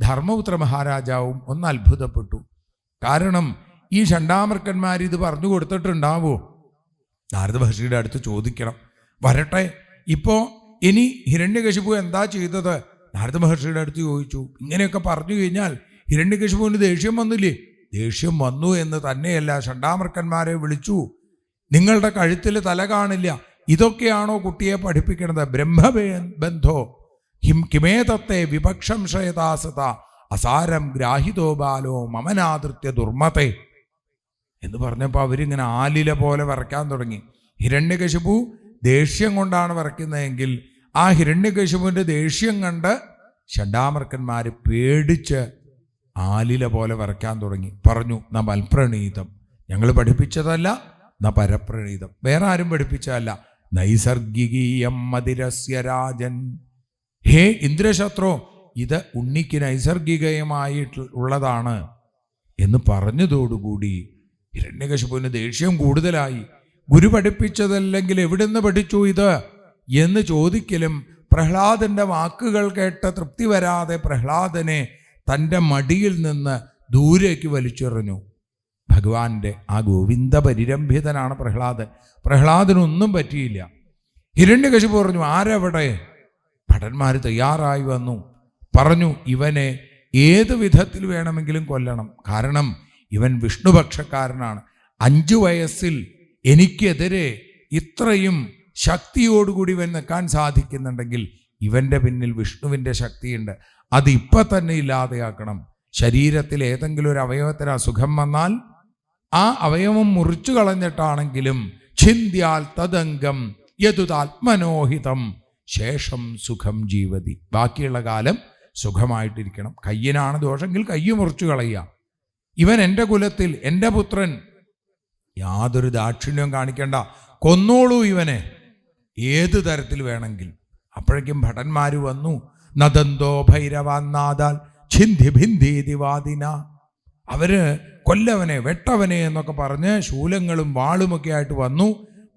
ധർമ്മപുത്ര മഹാരാജാവും ഒന്ന് അത്ഭുതപ്പെട്ടു. കാരണം ഈ ഷണ്ടാമർക്കന്മാർ ഇത് പറഞ്ഞു കൊടുത്തിട്ടുണ്ടാവോ? നാരദ മഹർഷിയുടെ അടുത്ത് ചോദിക്കണം. വരട്ടെ. ഇപ്പോൾ ഇനി ഹിരണ്യകശിപു എന്താ ചെയ്തത്? നാരദ മഹർഷിയുടെ അടുത്ത് ചോദിച്ചു. ഇങ്ങനെയൊക്കെ പറഞ്ഞു കഴിഞ്ഞാൽ ഹിരണ്യകശിപുവിന് ദേഷ്യം വന്നില്ലേ? ദേഷ്യം വന്നു എന്ന് തന്നെയല്ല, ഷണ്ടാമർക്കന്മാരെ വിളിച്ചു. നിങ്ങളുടെ കഴുത്തിൽ തല കാണില്ല. ഇതൊക്കെയാണോ കുട്ടിയെ പഠിപ്പിക്കുന്നത്? ബ്രഹ്മബന്ധോ കിമേതത്തെ വിപക്ഷം ശ്രയതാസത അസാരം ഗ്രാഹിതോ ബാലോ മമനാദൃത്യ ദുർമതേ എന്ന് പറഞ്ഞപ്പോൾ അവരിങ്ങനെ ആലില പോലെ വരയ്ക്കാൻ തുടങ്ങി. ഹിരണ്യകശിപു ദേഷ്യം കൊണ്ടാണ് വരയ്ക്കുന്നതെങ്കിൽ ആ ഹിരണ്യകശിപുവിൻ്റെ ദേഷ്യം കണ്ട് ഷണ്ടാമർക്കന്മാർ പേടിച്ച് ആലില പോലെ വരയ്ക്കാൻ തുടങ്ങി. പറഞ്ഞു, ന മൽപ്രണീതം, ഞങ്ങൾ പഠിപ്പിച്ചതല്ല, ന പരപ്രണീതം, വേറെ ആരും പഠിപ്പിച്ചതല്ല, നൈസർഗികീയം മതിരസ്യ രാജൻ. ഹേ ഇന്ദ്രശത്രോ, ഇത് ഉണ്ണിക്ക് നൈസർഗികമായിട്ടുള്ളതാണ് എന്ന് പറഞ്ഞതോടുകൂടി ഹിരണ്യകശിപുവിന് ദേഷ്യം കൂടുതലായി. ഗുരു പഠിപ്പിച്ചതല്ലെങ്കിൽ എവിടുന്ന് പഠിച്ചു ഇത് എന്ന് ചോദിക്കലും പ്രഹ്ലാദൻ്റെ വാക്കുകൾ കേട്ട് തൃപ്തി വരാതെ പ്രഹ്ലാദനെ തൻ്റെ മടിയിൽ നിന്ന് ദൂരേക്ക് വലിച്ചെറിഞ്ഞു. ഭഗവാന്റെ ആ ഗോവിന്ദ പരിരംഭിതനാണ് പ്രഹ്ലാദൻ. പ്രഹ്ലാദനൊന്നും പറ്റിയില്ല. ഹിരണ്യകശിപു പറഞ്ഞു, ആരെവിടെ? ഭടന്മാർ തയ്യാറായി വന്നു. പറഞ്ഞു, ഇവനെ ഏത് വിധത്തിൽ വേണമെങ്കിലും കൊല്ലണം. കാരണം ഇവൻ വിഷ്ണുപക്ഷക്കാരനാണ്. 5 വയസ്സിൽ എനിക്കെതിരെ ഇത്രയും ശക്തിയോടുകൂടി ഇവൻ നിൽക്കാൻ സാധിക്കുന്നുണ്ടെങ്കിൽ ഇവൻ്റെ പിന്നിൽ വിഷ്ണുവിൻ്റെ ശക്തിയുണ്ട്. അത് ഇപ്പം തന്നെ ഇല്ലാതെയാക്കണം. ശരീരത്തിൽ ഏതെങ്കിലും ഒരു അവയവത്തിന് അസുഖം വന്നാൽ ആ അവയവം മുറിച്ചു കളഞ്ഞിട്ടാണെങ്കിലും ഛിന്ദ്യാൽ തദംഗം യതുതാത്മനോഹിതം ശേഷം സുഖം ജീവതി. ബാക്കിയുള്ള കാലം സുഖമായിട്ടിരിക്കണം. കയ്യിനാണ് ദോഷമെങ്കിൽ കയ്യ് മുറിച്ചു കളയുക. ഇവൻ എൻ്റെ കുലത്തിൽ, എൻ്റെ പുത്രൻ, യാതൊരു ദാക്ഷിണ്യവും കാണിക്കേണ്ട, കൊന്നോളൂ ഇവനെ, ഏത് തരത്തിൽ വേണമെങ്കിൽ. അപ്പോഴേക്കും ഭടന്മാർ വന്നു. നദന്തോ ഭൈരവാന്നാദാൽ ഛിന്തി ഭിന്ദീതി വാദിന. അവര് കൊല്ലവനെ, വെട്ടവനെ എന്നൊക്കെ പറഞ്ഞ് ശൂലങ്ങളും വാളുമൊക്കെ ആയിട്ട് വന്നു.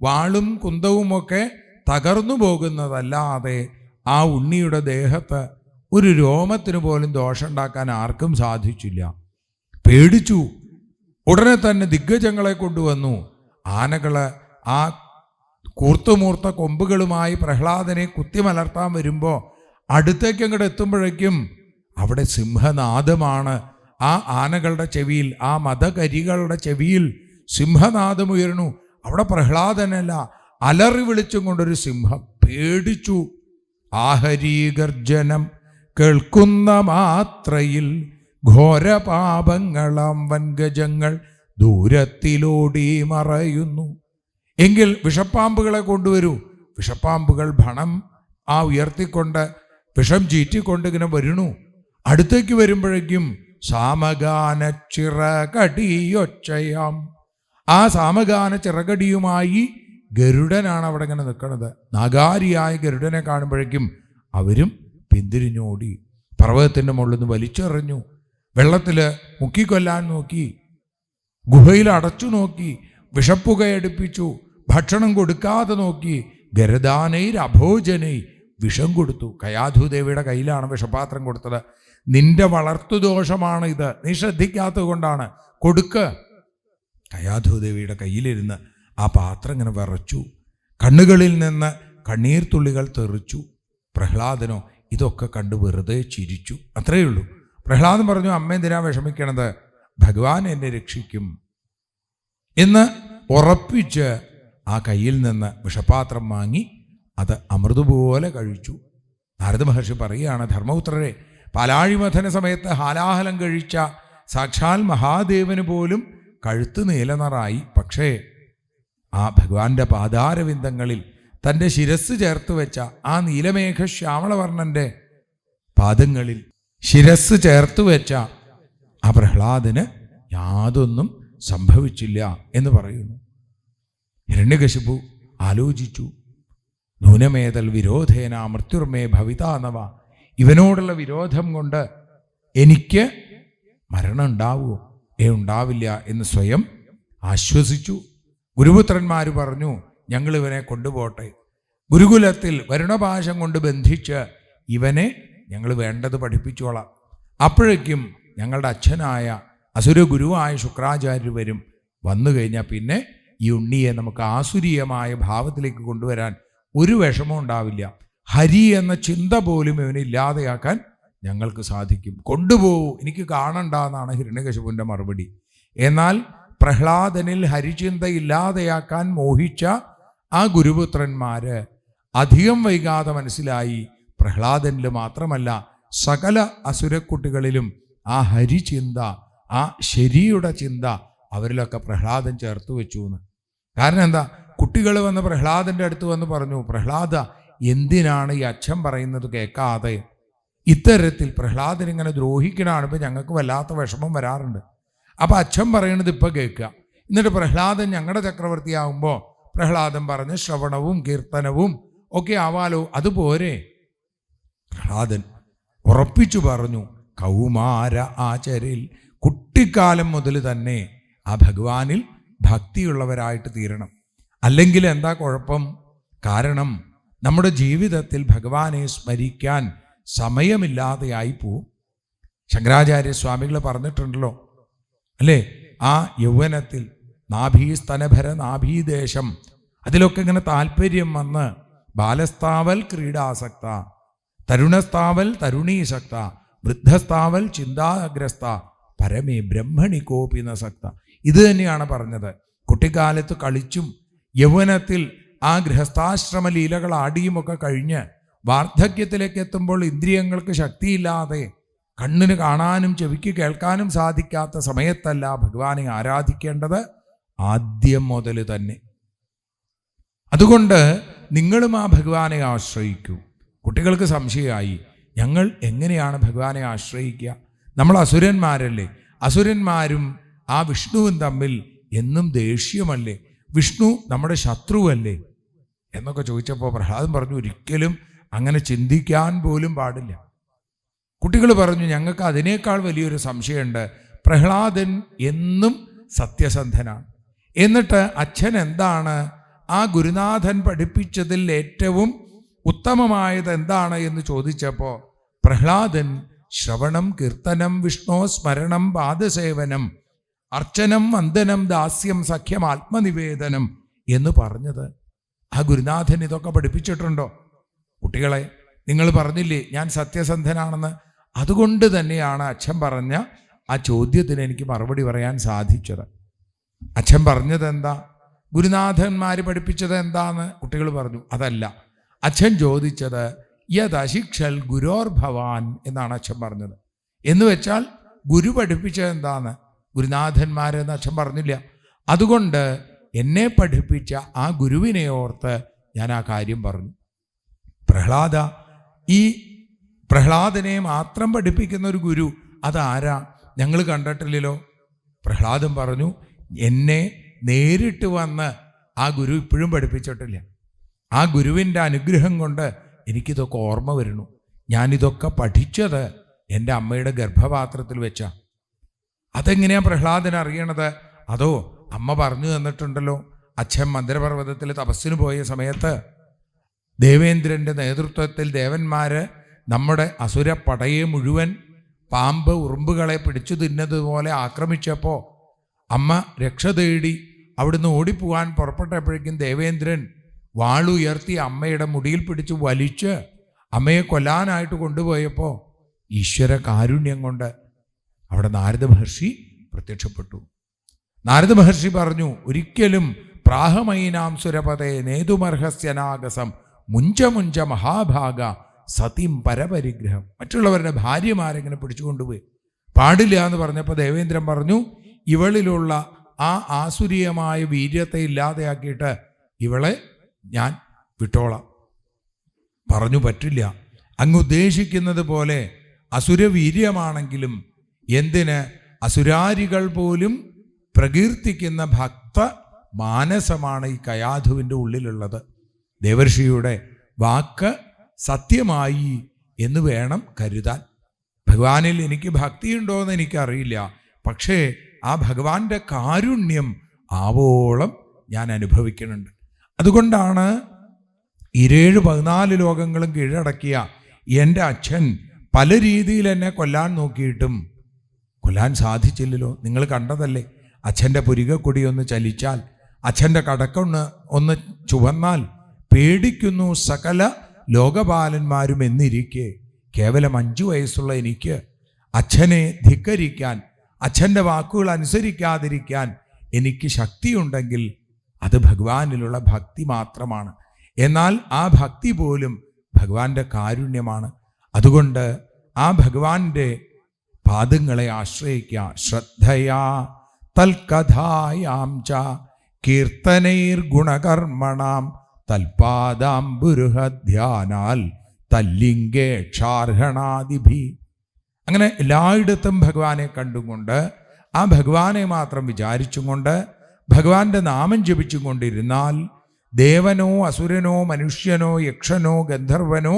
വാളും കുന്തവുമൊക്കെ തകർന്നു പോകുന്നതല്ലാതെ ആ ഉണ്ണിയുടെ ദേഹത്ത് ഒരു രോമത്തിന് പോലും ദോഷമുണ്ടാക്കാൻ ആർക്കും സാധിച്ചില്ല. പേടിച്ചു. ഉടനെ തന്നെ ദിഗ്ഗജങ്ങളെ കൊണ്ടുവന്നു. ആനകള് ആ കൂർത്തുമൂർത്ത കൊമ്പുകളുമായി പ്രഹ്ലാദനെ കുത്തിമലർത്താൻ വരുമ്പോൾ അടുത്തേക്ക് അങ്ങോട്ട് എത്തുമ്പോഴേക്കും അവിടെ സിംഹനാദമാണ്. ആ ആനകളുടെ ചെവിയിൽ, ആ മദകരികളുടെ ചെവിയിൽ സിംഹനാദം ഉയർന്നു. അവിടെ പ്രഹ്ലാദനല്ല, അലറി വിളിച്ചും കൊണ്ടൊരു സിംഹം. പേടിച്ചു. ആഹരീഗർജനം കേൾക്കുന്ന മാത്രയിൽ ഘോരപാപങ്ങളാം വൻഗജങ്ങൾ ദൂരത്തിലോടി മറയുന്നു. എങ്കിൽ വിഷപ്പാമ്പുകളെ കൊണ്ടുവരൂ. വിഷപ്പാമ്പുകൾ ഭണം ഉയർത്തിക്കൊണ്ട് വിഷം ചീറ്റിക്കൊണ്ട് ഇങ്ങനെ വരുന്നു. അടുത്തേക്ക് വരുമ്പോഴേക്കും സാമഗാന ചിറകടിയൊച്ചയാം. ആ സാമഗാന ചിറകടിയുമായി ഗരുഡനാണ് അവിടെ ഇങ്ങനെ നിൽക്കുന്നത്. നാഗാരിയായ ഗരുഡനെ കാണുമ്പോഴേക്കും അവരും പിന്തിരിഞ്ഞോടി. പർവ്വതത്തിൻ്റെ മുകളിൽ നിന്ന് വലിച്ചെറിഞ്ഞു. വെള്ളത്തിൽ മുക്കിക്കൊല്ലാൻ നോക്കി, ഗുഹയിൽ അടച്ചു നോക്കി, വിഷപ്പുകയടുപ്പിച്ചു, ഭക്ഷണം കൊടുക്കാതെ നോക്കി. ഗരദാനൈർ അഭോജനൈ, വിഷം കൊടുത്തു. കയാധുദേവിയുടെ കയ്യിലാണ് വിഷപാത്രം കൊടുത്തത്. നിന്റെ വളർത്തുദോഷമാണ് ഇത്, നീ ശ്രദ്ധിക്കാത്തത് കൊണ്ടാണ്, കൊടുക്ക്. കയാധുദേവിയുടെ കയ്യിലിരുന്ന് ആ പാത്രം ഇങ്ങനെ വിറച്ചു. കണ്ണുകളിൽ നിന്ന് കണ്ണീർ തുള്ളികൾ തെറിച്ചു. പ്രഹ്ലാദനോ ഇതൊക്കെ കണ്ട് വെറുതെ ചിരിച്ചു. അത്രയേ ഉള്ളൂ. പ്രഹ്ലാദൻ പറഞ്ഞു, അമ്മ എന്തിനാ വിഷമിക്കണത്, ഭഗവാൻ എന്നെ രക്ഷിക്കും എന്ന് ഉറപ്പിച്ച് ആ കയ്യിൽ നിന്ന് വിഷപാത്രം വാങ്ങി അത് അമൃതുപോലെ കഴിച്ചു. നാരദ മഹർഷി പറയുകയാണ്, ധർമ്മപുത്രരെ, പാലാഴിമഥന സമയത്ത് ഹാലാഹലം കഴിച്ച സാക്ഷാൽ മഹാദേവന് പോലും കഴുത്ത് നീലനിറായി. പക്ഷേ ആ ഭഗവാന്റെ പാദാരവിന്ദങ്ങളിൽ തൻ്റെ ശിരസ് ചേർത്ത് വെച്ച ആ നീലമേഘ ശ്യാമളവർണ്ണൻ്റെ പാദങ്ങളിൽ ശിരസ് ചേർത്ത് വെച്ച ആ പ്രഹ്ലാദന് യാതൊന്നും സംഭവിച്ചില്ല എന്ന് പറയുന്നു. ഹിരണ്യകശിപു ആലോചിച്ചു. നൂനമേതൽ വിരോധേന മൃത്യുർമേ ഭവിതാനവ. ഇവനോടുള്ള വിരോധം കൊണ്ട് എനിക്ക് മരണം ഉണ്ടാവുമോ? ഉണ്ടാവില്ല എന്ന് സ്വയം ആശ്വസിച്ചു. ഗുരുപുത്രന്മാർ പറഞ്ഞു, ഞങ്ങൾ ഇവനെ കൊണ്ടുപോട്ടെ. ഗുരുകുലത്തിൽ വരുണപാശം കൊണ്ട് ബന്ധിച്ച് ഇവനെ ഞങ്ങൾ വേണ്ടത് പഠിപ്പിച്ചോളാം. അപ്പോഴേക്കും ഞങ്ങളുടെ അച്ഛനായ അസുരഗുരുവായ ശുക്രാചാര്യർ വരും. വന്നു കഴിഞ്ഞാൽ പിന്നെ ഈ ഉണ്ണിയെ നമുക്ക് ആസുരീയമായ ഭാവത്തിലേക്ക് കൊണ്ടുവരാൻ ഒരു വിഷമവും ഉണ്ടാവില്ല. ഹരി എന്ന ചിന്ത പോലും ഇവനെ ഇല്ലാതെയാക്കാൻ ഞങ്ങൾക്ക് സാധിക്കും. കൊണ്ടുപോകൂ, എനിക്ക് കാണണ്ട എന്നാണ് ഹിരണ്യകശിപുവിൻ്റെ മറുപടി. എന്നാൽ പ്രഹ്ലാദനിൽ ഹരിചിന്ത ഇല്ലാതെയാക്കാൻ മോഹിച്ച ആ ഗുരുപുത്രന്മാര് അധികം വൈകാതെ മനസ്സിലായി, പ്രഹ്ലാദനിൽ മാത്രമല്ല സകല അസുരക്കുട്ടികളിലും ആ ഹരിചിന്ത, ആ ശരിയുടെ ചിന്ത അവരിലൊക്കെ പ്രഹ്ലാദൻ ചേർത്ത് വെച്ചു എന്ന്. കാരണം എന്താ, കുട്ടികൾ വന്ന് പ്രഹ്ലാദൻ്റെ അടുത്ത് വന്ന് പറഞ്ഞു, പ്രഹ്ലാദ എന്തിനാണ് ഈ അച്ഛൻ പറയുന്നത് കേൾക്കാതെ ഇത്തരത്തിൽ പ്രഹ്ലാദൻ ഇങ്ങനെ ദ്രോഹിക്കണാണിപ്പോൾ ഞങ്ങൾക്ക് വല്ലാത്ത വിഷമം വരാറുണ്ട്. അപ്പം അച്ഛൻ പറയണത് ഇപ്പം കേൾക്കുക. എന്നിട്ട് പ്രഹ്ലാദൻ ഞങ്ങളുടെ ചക്രവർത്തിയാകുമ്പോൾ പ്രഹ്ലാദൻ പറഞ്ഞ് ശ്രവണവും കീർത്തനവും ഒക്കെ ആവാലോ, അതുപോരെ? പ്രഹ്ലാദൻ ഉറപ്പിച്ചു പറഞ്ഞു, കൗമാര ആചരിൽ, കുട്ടിക്കാലം മുതൽ തന്നെ ആ ഭഗവാനിൽ ഭക്തിയുള്ളവരായിട്ട് തീരണം. അല്ലെങ്കിൽ എന്താ കുഴപ്പം? കാരണം നമ്മുടെ ജീവിതത്തിൽ ഭഗവാനെ സ്മരിക്കാൻ സമയമില്ലാതെയായി പോവും. ശങ്കരാചാര്യസ്വാമികൾ പറഞ്ഞിട്ടുണ്ടല്ലോ അല്ലേ, ആ യൗവനത്തിൽ നാഭീസ്തനഭര നാഭീദേശം, അതിലൊക്കെ ഇങ്ങനെ താല്പര്യം വന്ന് ബാലസ്ഥാവൽ ക്രീഡാസക്ത, തരുണസ്ഥാവൽ തരുണീസക്ത, വൃദ്ധസ്ഥാവൽ ചിന്താഗ്രസ്ത, പരമേ ബ്രഹ്മണി കോപിന സക്ത. ഇത് തന്നെയാണ് പറഞ്ഞത്. കുട്ടിക്കാലത്ത് കളിച്ചും യൗവനത്തിൽ ആ ഗൃഹസ്ഥാശ്രമ ലീലകൾ ആടിയുമൊക്കെ കഴിഞ്ഞ് വാർദ്ധക്യത്തിലേക്ക് എത്തുമ്പോൾ ഇന്ദ്രിയങ്ങൾക്ക് ശക്തിയില്ലാതെ കണ്ണിന് കാണാനും ചെവിക്ക് കേൾക്കാനും സാധിക്കാത്ത സമയത്തല്ല ഭഗവാനെ ആരാധിക്കേണ്ടത്, ആദ്യം മുതൽ തന്നെ. അതുകൊണ്ട് നിങ്ങളും ആ ഭഗവാനെ ആശ്രയിക്കൂ. കുട്ടികൾക്ക് സംശയമായി, ഞങ്ങൾ എങ്ങനെയാണ് ഭഗവാനെ ആശ്രയിക്കുക? നമ്മൾ അസുരന്മാരല്ലേ? അസുരന്മാരും ആ വിഷ്ണുവും തമ്മിൽ എന്നും ദേഷ്യമല്ലേ? വിഷ്ണു നമ്മുടെ ശത്രുവല്ലേ എന്നൊക്കെ ചോദിച്ചപ്പോൾ പ്രഹ്ലാദൻ പറഞ്ഞു, ഒരിക്കലും അങ്ങനെ ചിന്തിക്കാൻ പോലും പാടില്ല. കുട്ടികൾ പറഞ്ഞു, ഞങ്ങൾക്ക് അതിനേക്കാൾ വലിയൊരു സംശയമുണ്ട്. പ്രഹ്ലാദൻ എന്നും സത്യസന്ധനാണ്. എന്നിട്ട് അച്ഛൻ എന്താണ് ആ ഗുരുനാഥൻ പഠിപ്പിച്ചതിൽ ഏറ്റവും ഉത്തമമായത് എന്താണ് എന്ന് ചോദിച്ചപ്പോൾ പ്രഹ്ലാദൻ ശ്രവണം, കീർത്തനം, വിഷ്ണു സ്മരണം, പാദസേവനം, അർച്ചനം, വന്ദനം, ദാസ്യം, സഖ്യം, ആത്മനിവേദനം എന്ന് പറഞ്ഞത് ആ ഗുരുനാഥൻ ഇതൊക്കെ പഠിപ്പിച്ചിട്ടുണ്ടോ? കുട്ടികളെ, നിങ്ങൾ പറഞ്ഞില്ലേ ഞാൻ സത്യസന്ധനാണെന്ന്? അതുകൊണ്ട് തന്നെയാണ് അച്ഛൻ പറഞ്ഞ ആ ചോദ്യത്തിന് എനിക്ക് മറുപടി പറയാൻ സാധിച്ചത്. അച്ഛൻ പറഞ്ഞത് എന്താ? ഗുരുനാഥന്മാർ പഠിപ്പിച്ചത് എന്താന്ന് കുട്ടികൾ പറഞ്ഞു. അതല്ല, അച്ഛൻ ചോദിച്ചത് യദശിക്ഷൽ ഗുരോർ ഭവാൻ എന്നാണ് അച്ഛൻ പറഞ്ഞത്. എന്ന് വെച്ചാൽ ഗുരു പഠിപ്പിച്ചത് എന്താന്ന് ഗുരുനാഥന്മാരെന്ന് അച്ഛൻ പറഞ്ഞില്ല. അതുകൊണ്ട് എന്നെ പഠിപ്പിച്ച ആ ഗുരുവിനെ ഓർത്ത് ഞാൻ ആ കാര്യം പറഞ്ഞു. ഈ പ്രഹ്ലാദനെ മാത്രം പഠിപ്പിക്കുന്ന ഒരു ഗുരു അതാരാ? ഞങ്ങൾ കണ്ടിട്ടില്ലല്ലോ. പ്രഹ്ലാദൻ പറഞ്ഞു, എന്നെ നേരിട്ട് വന്ന് ആ ഗുരു ഇപ്പോഴും പഠിപ്പിച്ചിട്ടില്ല. ആ ഗുരുവിൻ്റെ അനുഗ്രഹം കൊണ്ട് എനിക്കിതൊക്കെ ഓർമ്മ വരുന്നു. ഞാനിതൊക്കെ പഠിച്ചത് എൻ്റെ അമ്മയുടെ ഗർഭപാത്രത്തിൽ വെച്ചാ. അതെങ്ങനെയാണ് പ്രഹ്ലാദൻ അറിയണത്? അതോ അമ്മ പറഞ്ഞു തന്നിട്ടുണ്ടല്ലോ. അച്ഛൻ മന്ദരപർവ്വതത്തിൽ തപസ്സിന് പോയ സമയത്ത് ദേവേന്ദ്രൻ്റെ നേതൃത്വത്തിൽ ദേവന്മാര് നമ്മുടെ അസുരപ്പടയെ മുഴുവൻ പാമ്പ് ഉറുമ്പുകളെ പിടിച്ചു തിന്നതുപോലെ ആക്രമിച്ചപ്പോൾ അമ്മ രക്ഷ തേടി അവിടുന്ന് ഓടിപ്പോവാൻ പുറപ്പെട്ടപ്പോഴേക്കും ദേവേന്ദ്രൻ വാളുയർത്തി അമ്മയുടെ മുടിയിൽ പിടിച്ച് വലിച്ച് അമ്മയെ കൊല്ലാനായിട്ട് കൊണ്ടുപോയപ്പോൾ ഈശ്വര കാരുണ്യം കൊണ്ട് അവിടെ നാരദ മഹർഷി പ്രത്യക്ഷപ്പെട്ടു. നാരദ മഹർഷി പറഞ്ഞു, ഒരിക്കലും പ്രാഹമൈനാം സുരപതേ നേതുമർഹസ്യനാഗസം മുഞ്ച മുഞ്ച മഹാഭാഗ സതിം പരപരിഗ്രഹം. മറ്റുള്ളവരുടെ ഭാര്യമാരെങ്ങനെ പിടിച്ചുകൊണ്ടുപോയി പാടില്ല എന്ന് പറഞ്ഞപ്പോൾ ദേവേന്ദ്രൻ പറഞ്ഞു, ഇവളിലുള്ള ആ ആസുരീയമായ വീര്യത്തെ ഇല്ലാതെയാക്കിയിട്ട് ഇവളെ ഞാൻ വിട്ടോളാം. പറഞ്ഞു, പറ്റില്ല. അങ്ങ് ഉദ്ദേശിക്കുന്നത് പോലെ അസുരവീര്യമാണെങ്കിലും എന്തിന് അസുരാരികൾ പോലും പ്രകീർത്തിക്കുന്ന ഭക്ത മാനസമാണ് ഈ കയാധുവിൻ്റെ ഉള്ളിലുള്ളത്. ദേവർഷിയുടെ വാക്ക് സത്യമായി എന്ന് വേണം കരുതാൻ. ഭഗവാനിൽ എനിക്ക് ഭക്തിയുണ്ടോയെന്ന് എനിക്കറിയില്ല, പക്ഷേ ആ ഭഗവാന്റെ കാരുണ്യം ആവോളം ഞാൻ അനുഭവിക്കുന്നുണ്ട്. അതുകൊണ്ടാണ് 14 ലോകങ്ങളും കീഴടക്കിയ എൻ്റെ അച്ഛൻ പല രീതിയിൽ എന്നെ കൊല്ലാൻ നോക്കിയിട്ടും കൊല്ലാൻ സാധിച്ചില്ലല്ലോ. നിങ്ങൾ കണ്ടതല്ലേ, അച്ഛൻ്റെ പുരികക്കൊടി ഒന്ന് ചലിച്ചാൽ, അച്ഛൻ്റെ കടക്കൊന്ന് ചുവന്നാൽ പേടിക്കുന്നു സകല ലോകപാലന്മാരും എന്നിരിക്കെ കേവലം 5 വയസ്സുള്ള എനിക്ക് അച്ഛനെ ധിക്കരിക്കാൻ, അച്ഛൻ്റെ വാക്കുകൾ അനുസരിക്കാതിരിക്കാൻ എനിക്ക് ശക്തിയുണ്ടെങ്കിൽ അത് ഭഗവാനിലുള്ള ഭക്തി മാത്രമാണ്. എന്നാൽ ആ ഭക്തി പോലും ഭഗവാന്റെ കാരുണ്യമാണ്. അതുകൊണ്ട് ആ ഭഗവാന്റെ പാദങ്ങളെ ആശ്രയിക്കുക. ശ്രദ്ധയാ തൽകഥായാം ച കീർത്തനൈർ ഗുണകർമ്മണാം തൽപാദാംബുരുഹധ്യാനാൽ തല്ലിംഗേക്ഷാർഹണാദിഭി. അങ്ങനെ എല്ലായിടത്തും ഭഗവാനെ കണ്ടുകൊണ്ട് ആ ഭഗവാനെ മാത്രം വിചാരിച്ചും കൊണ്ട് ഭഗവാന്റെ നാമം ജപിച്ചും കൊണ്ടിരുന്നാൽ ദേവനോ അസുരനോ മനുഷ്യനോ യക്ഷനോ ഗന്ധർവനോ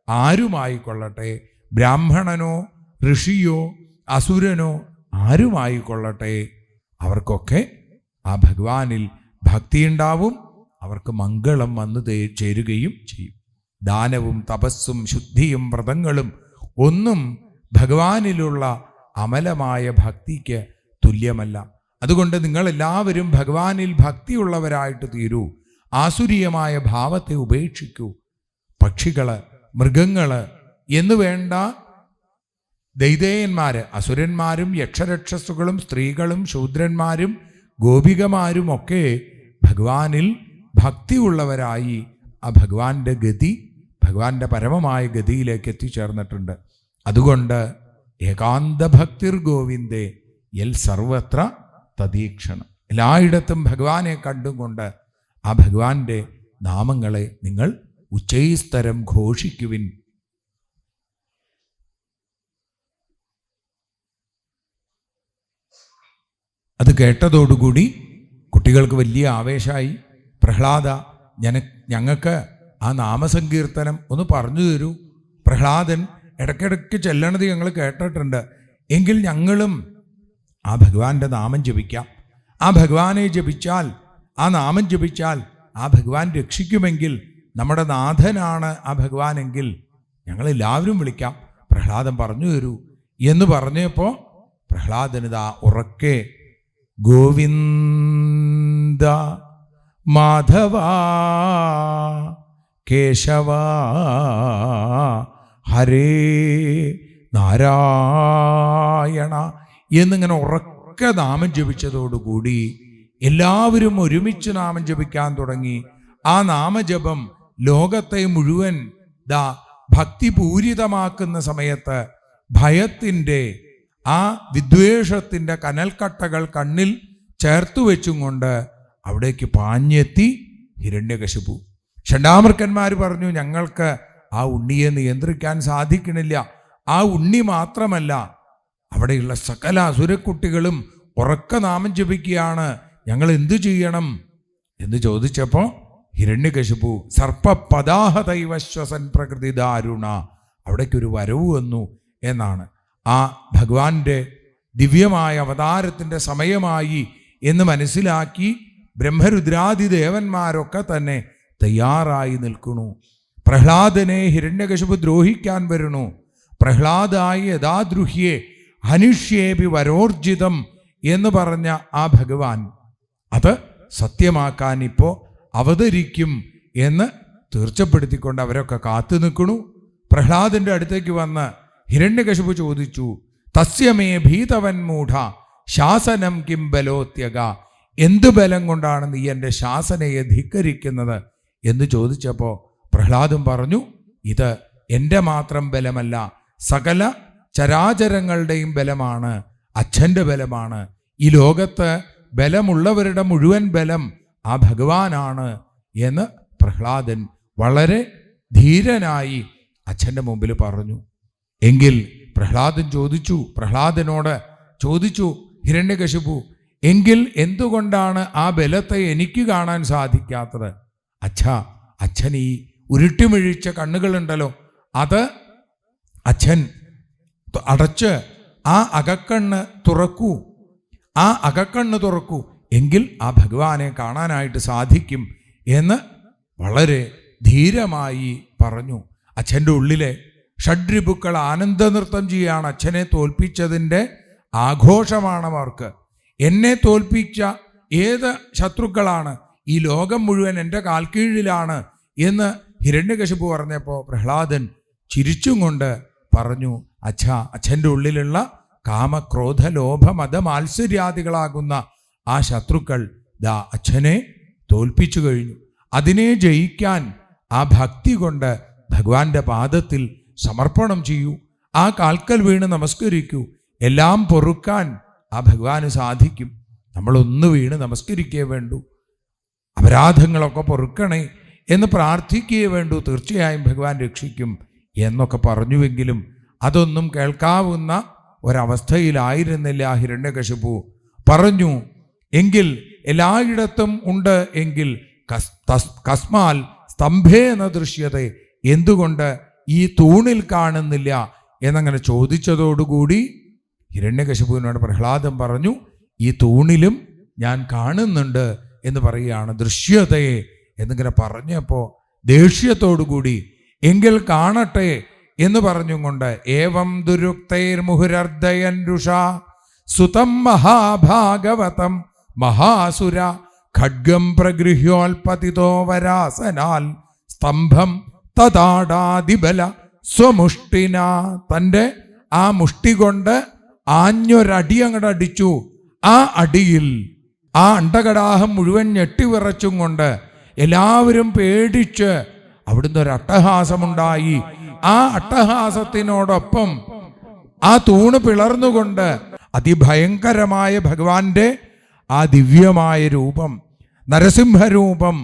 ആരുമായിക്കൊള്ളട്ടെ, ബ്രാഹ്മണനോ ഋഷിയോ അസുരനോ ആരുമായിക്കൊള്ളട്ടെ, അവർക്കൊക്കെ ആ ഭഗവാനിൽ ഭക്തിയുണ്ടാവും. അവർക്ക് മംഗളം വന്നു ചേരുകയും ചെയ്യും. ദാനവും തപസ്സും ശുദ്ധിയും വ്രതങ്ങളും ഒന്നും ഭഗവാനിലുള്ള അമലമായ ഭക്തിക്ക് തുല്യമല്ല. അതുകൊണ്ട് നിങ്ങളെല്ലാവരും ഭഗവാനിൽ ഭക്തിയുള്ളവരായിട്ട് തീരൂ. ആസുരീയമായ ഭാവത്തെ ഉപേക്ഷിക്കൂ. പക്ഷികള്, മൃഗങ്ങള് എന്ന് വേണ്ട ദൈതേയന്മാര്, അസുരന്മാരും യക്ഷരക്ഷസുകളും സ്ത്രീകളും ശൂദ്രന്മാരും ഗോപികമാരും ഒക്കെ ഭഗവാനിൽ ഭക്തിയുള്ളവരായി ആ ഭഗവാന്റെ ഗതി, ഭഗവാന്റെ പരമമായ ഗതിയിലേക്ക് എത്തിച്ചേർന്നിട്ടുണ്ട്. അതുകൊണ്ട് ഏകാന്ത ഭക്തിർ ഗോവിന്ദേ യൽ സർവത്ര തദീക്ഷണം. എല്ലായിടത്തും ഭഗവാനെ കണ്ടുകൊണ്ട് ആ ഭഗവാന്റെ നാമങ്ങളെ നിങ്ങൾ ഉച്ചൈസ്തരം ഘോഷിക്കുവിൻ. അത് കേട്ടതോടുകൂടി കുട്ടികൾക്ക് വലിയ ആവേശമായി. പ്രഹ്ലാദ, ഞങ്ങൾക്ക് ആ നാമസങ്കീർത്തനം ഒന്ന് പറഞ്ഞു തരൂ. പ്രഹ്ലാദൻ ഇടയ്ക്കിടയ്ക്ക് ചെല്ലണത് ഞങ്ങൾ കേട്ടിട്ടുണ്ട്, എങ്കിൽ ഞങ്ങളും ആ ഭഗവാന്റെ നാമം ജപിക്കാം. ആ ഭഗവാനെ ജപിച്ചാൽ, ആ നാമം ജപിച്ചാൽ ആ ഭഗവാൻ രക്ഷിക്കുമെങ്കിൽ, നമ്മുടെ നാഥനാണ് ആ ഭഗവാനെങ്കിൽ ഞങ്ങളെല്ലാവരും വിളിക്കാം. പ്രഹ്ലാദൻ പറഞ്ഞു തരൂ എന്ന് പറഞ്ഞപ്പോൾ പ്രഹ്ലാദനിതാ ഉറക്കെ ഗോവിന്ദ മാധവ കേശവ ഹരേ നാരായണ എന്നിങ്ങനെ ഉറക്കെ നാമം ജപിച്ചതോടുകൂടി എല്ലാവരും ഒരുമിച്ച് നാമം ജപിക്കാൻ തുടങ്ങി. ആ നാമജപം ലോകത്തെ മുഴുവൻ ഭക്തിപൂരിതമാക്കുന്ന സമയത്ത് ഭയത്തിൻ്റെ, ആ വിദ്വേഷത്തിൻ്റെ കനൽക്കട്ടകൾ കണ്ണിൽ ചേർത്തു വെച്ചും കൊണ്ട് അവിടേക്ക് പാഞ്ഞെത്തി ഹിരണ്യകശിപു. ഷണ്ടാമൃക്കന്മാർ പറഞ്ഞു, ഞങ്ങൾക്ക് ആ ഉണ്ണിയെ നിയന്ത്രിക്കാൻ സാധിക്കണില്ല. ആ ഉണ്ണി മാത്രമല്ല, അവിടെയുള്ള സകല അസുരക്കുട്ടികളും ഉറക്ക നാമം ജപിക്കുകയാണ്, ഞങ്ങൾ എന്തു ചെയ്യണം എന്ന് ചോദിച്ചപ്പോൾ ഹിരണ്യകശിപു സർപ്പപദാഹതൈവശ്വസൻ പ്രകൃതി ദാരുണ, അവിടേക്കൊരു വരവ് വന്നു എന്നാണ്. ആ ഭഗവാന്റെ ദിവ്യമായ അവതാരത്തിൻ്റെ സമയമായി എന്ന് മനസ്സിലാക്കി ബ്രഹ്മരുദ്രാദി ദേവന്മാരൊക്കെ തന്നെ തയ്യാറായി നിൽക്കണു. പ്രഹ്ലാദനെ ഹിരണ്യകശിപു ദ്രോഹിക്കാൻ വരുന്നു. പ്രഹ്ലാദായി യഥാദ്രുഹ്യേ ഹനിഷ്യേപി വരോർജിതം എന്ന് പറഞ്ഞ ആ ഭഗവാൻ അത് സത്യമാക്കാൻ ഇപ്പോൾ അവതരിക്കും എന്ന് തീർച്ചപ്പെടുത്തിക്കൊണ്ട് അവരൊക്കെ കാത്തു നിൽക്കണു. പ്രഹ്ലാദന്റെ അടുത്തേക്ക് വന്ന് ഹിരണ്യകശിപു ചോദിച്ചു, തസ്യമേ ഭീതവൻ മൂഢ ശാസനം കിം ബലോത്യക, എന്തു ബലം കൊണ്ടാണ് നീ എൻ്റെ ശാസനയെ ധിക്കരിക്കുന്നത് എന്ന് ചോദിച്ചപ്പോൾ പ്രഹ്ലാദൻ പറഞ്ഞു, ഇത് എൻ്റെ മാത്രം ബലമല്ല, സകല ചരാചരങ്ങളുടെയും ബലമാണ്, അച്ഛൻ്റെ ബലമാണ്. ഈ ലോകത്ത് ബലമുള്ളവരുടെ മുഴുവൻ ബലം ആ ഭഗവാനാണ് എന്ന് പ്രഹ്ലാദൻ വളരെ ധീരനായി അച്ഛൻ്റെ മുമ്പിൽ പറഞ്ഞു. എങ്കിൽ പ്രഹ്ലാദനോട് ചോദിച്ചു ഹിരണ്യകശിപു, എങ്കിൽ എന്തുകൊണ്ടാണ് ആ ബലത്തെ എനിക്ക് കാണാൻ സാധിക്കാത്തത്? അച്ഛൻ ഈ ഉരുട്ടിമിഴിച്ച കണ്ണുകളുണ്ടല്ലോ, അത് അച്ഛൻ അടച്ച് ആ അകക്കണ്ണ് തുറക്കൂ, എങ്കിൽ ആ ഭഗവാനെ കാണാനായിട്ട് സാധിക്കും എന്ന് വളരെ ധീരമായി പറഞ്ഞു. അച്ഛൻ്റെ ഉള്ളിലെ ഷഡ്രിപുക്കൾ ആനന്ദ നൃത്തം ചെയ്യുകയാണ്. അച്ഛനെ തോൽപ്പിച്ചതിൻ്റെ ആഘോഷമാണ് അവർക്ക്. എന്നെ തോൽപ്പിച്ച ഏത് ശത്രുക്കളാണ്, ഈ ലോകം മുഴുവൻ എൻ്റെ കാൽക്കീഴിലാണ് എന്ന് ഹിരണ്യകശിപു പറഞ്ഞപ്പോൾ പ്രഹ്ലാദൻ ചിരിച്ചും കൊണ്ട് പറഞ്ഞു, അച്ഛൻ്റെ ഉള്ളിലുള്ള കാമക്രോധ ലോഭ മത മാത്സര്യാദികളാകുന്ന ആ ശത്രുക്കൾ അച്ഛനെ തോൽപ്പിച്ചു കഴിഞ്ഞു. അതിനെ ജയിക്കാൻ ആ ഭക്തി കൊണ്ട് ഭഗവാന്റെ പാദത്തിൽ സമർപ്പണം ചെയ്യൂ, ആ കാൽക്കൽ വീണ് നമസ്കരിക്കൂ. എല്ലാം പൊറുക്കാൻ ആ ഭഗവാന് സാധിക്കും. നമ്മളൊന്ന് വീണ് നമസ്കരിക്കേ വേണ്ടൂ, അപരാധങ്ങളൊക്കെ പൊറുക്കണേ എന്ന് പ്രാർത്ഥിക്കുകയേ വേണ്ടൂ. തീർച്ചയായും ഭഗവാൻ രക്ഷിക്കും എന്നൊക്കെ പറഞ്ഞുവെങ്കിലും അതൊന്നും കേൾക്കാവുന്ന ഒരവസ്ഥയിലായിരുന്നില്ല ഹിരണ്യകശിപു. പറഞ്ഞു, എങ്കിൽ എല്ലായിടത്തും ഉണ്ട് എങ്കിൽ കസ്മാൽ സ്തംഭേന ദൃശ്യതേ, എന്തുകൊണ്ട് ഈ തൂണിൽ കാണുന്നില്ല എന്നങ്ങനെ ചോദിച്ചതോടുകൂടി ഹിരണ്യകശിപുവിനോട് പ്രഹ്ലാദൻ പറഞ്ഞു, ഈ തൂണിലും ഞാൻ കാണുന്നുണ്ട് എന്ന് പറയുകയാണ്. ദൃശ്യതയെ എന്നിങ്ങനെ പറഞ്ഞപ്പോൾ ദേഷ്യത്തോടുകൂടി എങ്കിൽ കാണട്ടെ എന്ന് പറഞ്ഞും കൊണ്ട് ഏവം ദുരുക്തൈർമുഹുരർദയൻ രുഷാ സുതം മഹാഭാഗവതം മഹാസുര ഖഡ്ഗം പ്രഗൃഹ്യോൽപതിതോ വരാസനാൽ സ്തംഭം തതാടാതിബല സ്വമുഷ്ടിന, തൻ്റെ ആ മുഷ്ടി കൊണ്ട് ആഞ്ഞൊരടി അങ്ങോട്ട് അടിച്ചു. ആ അടിയിൽ ആ അണ്ടകടാഹം മുഴുവൻ ഞെട്ടിവിറച്ചും കൊണ്ട് എല്ലാവരും പേടിച്ച് അവിടുന്ന് ഒരു അട്ടഹാസമുണ്ടായി. ആ അട്ടഹാസത്തിനോടൊപ്പം ആ തൂണ് പിളർന്നുകൊണ്ട് അതിഭയങ്കരമായ ഭഗവാന്റെ ആ ദിവ്യമായ രൂപം, നരസിംഹരൂപം,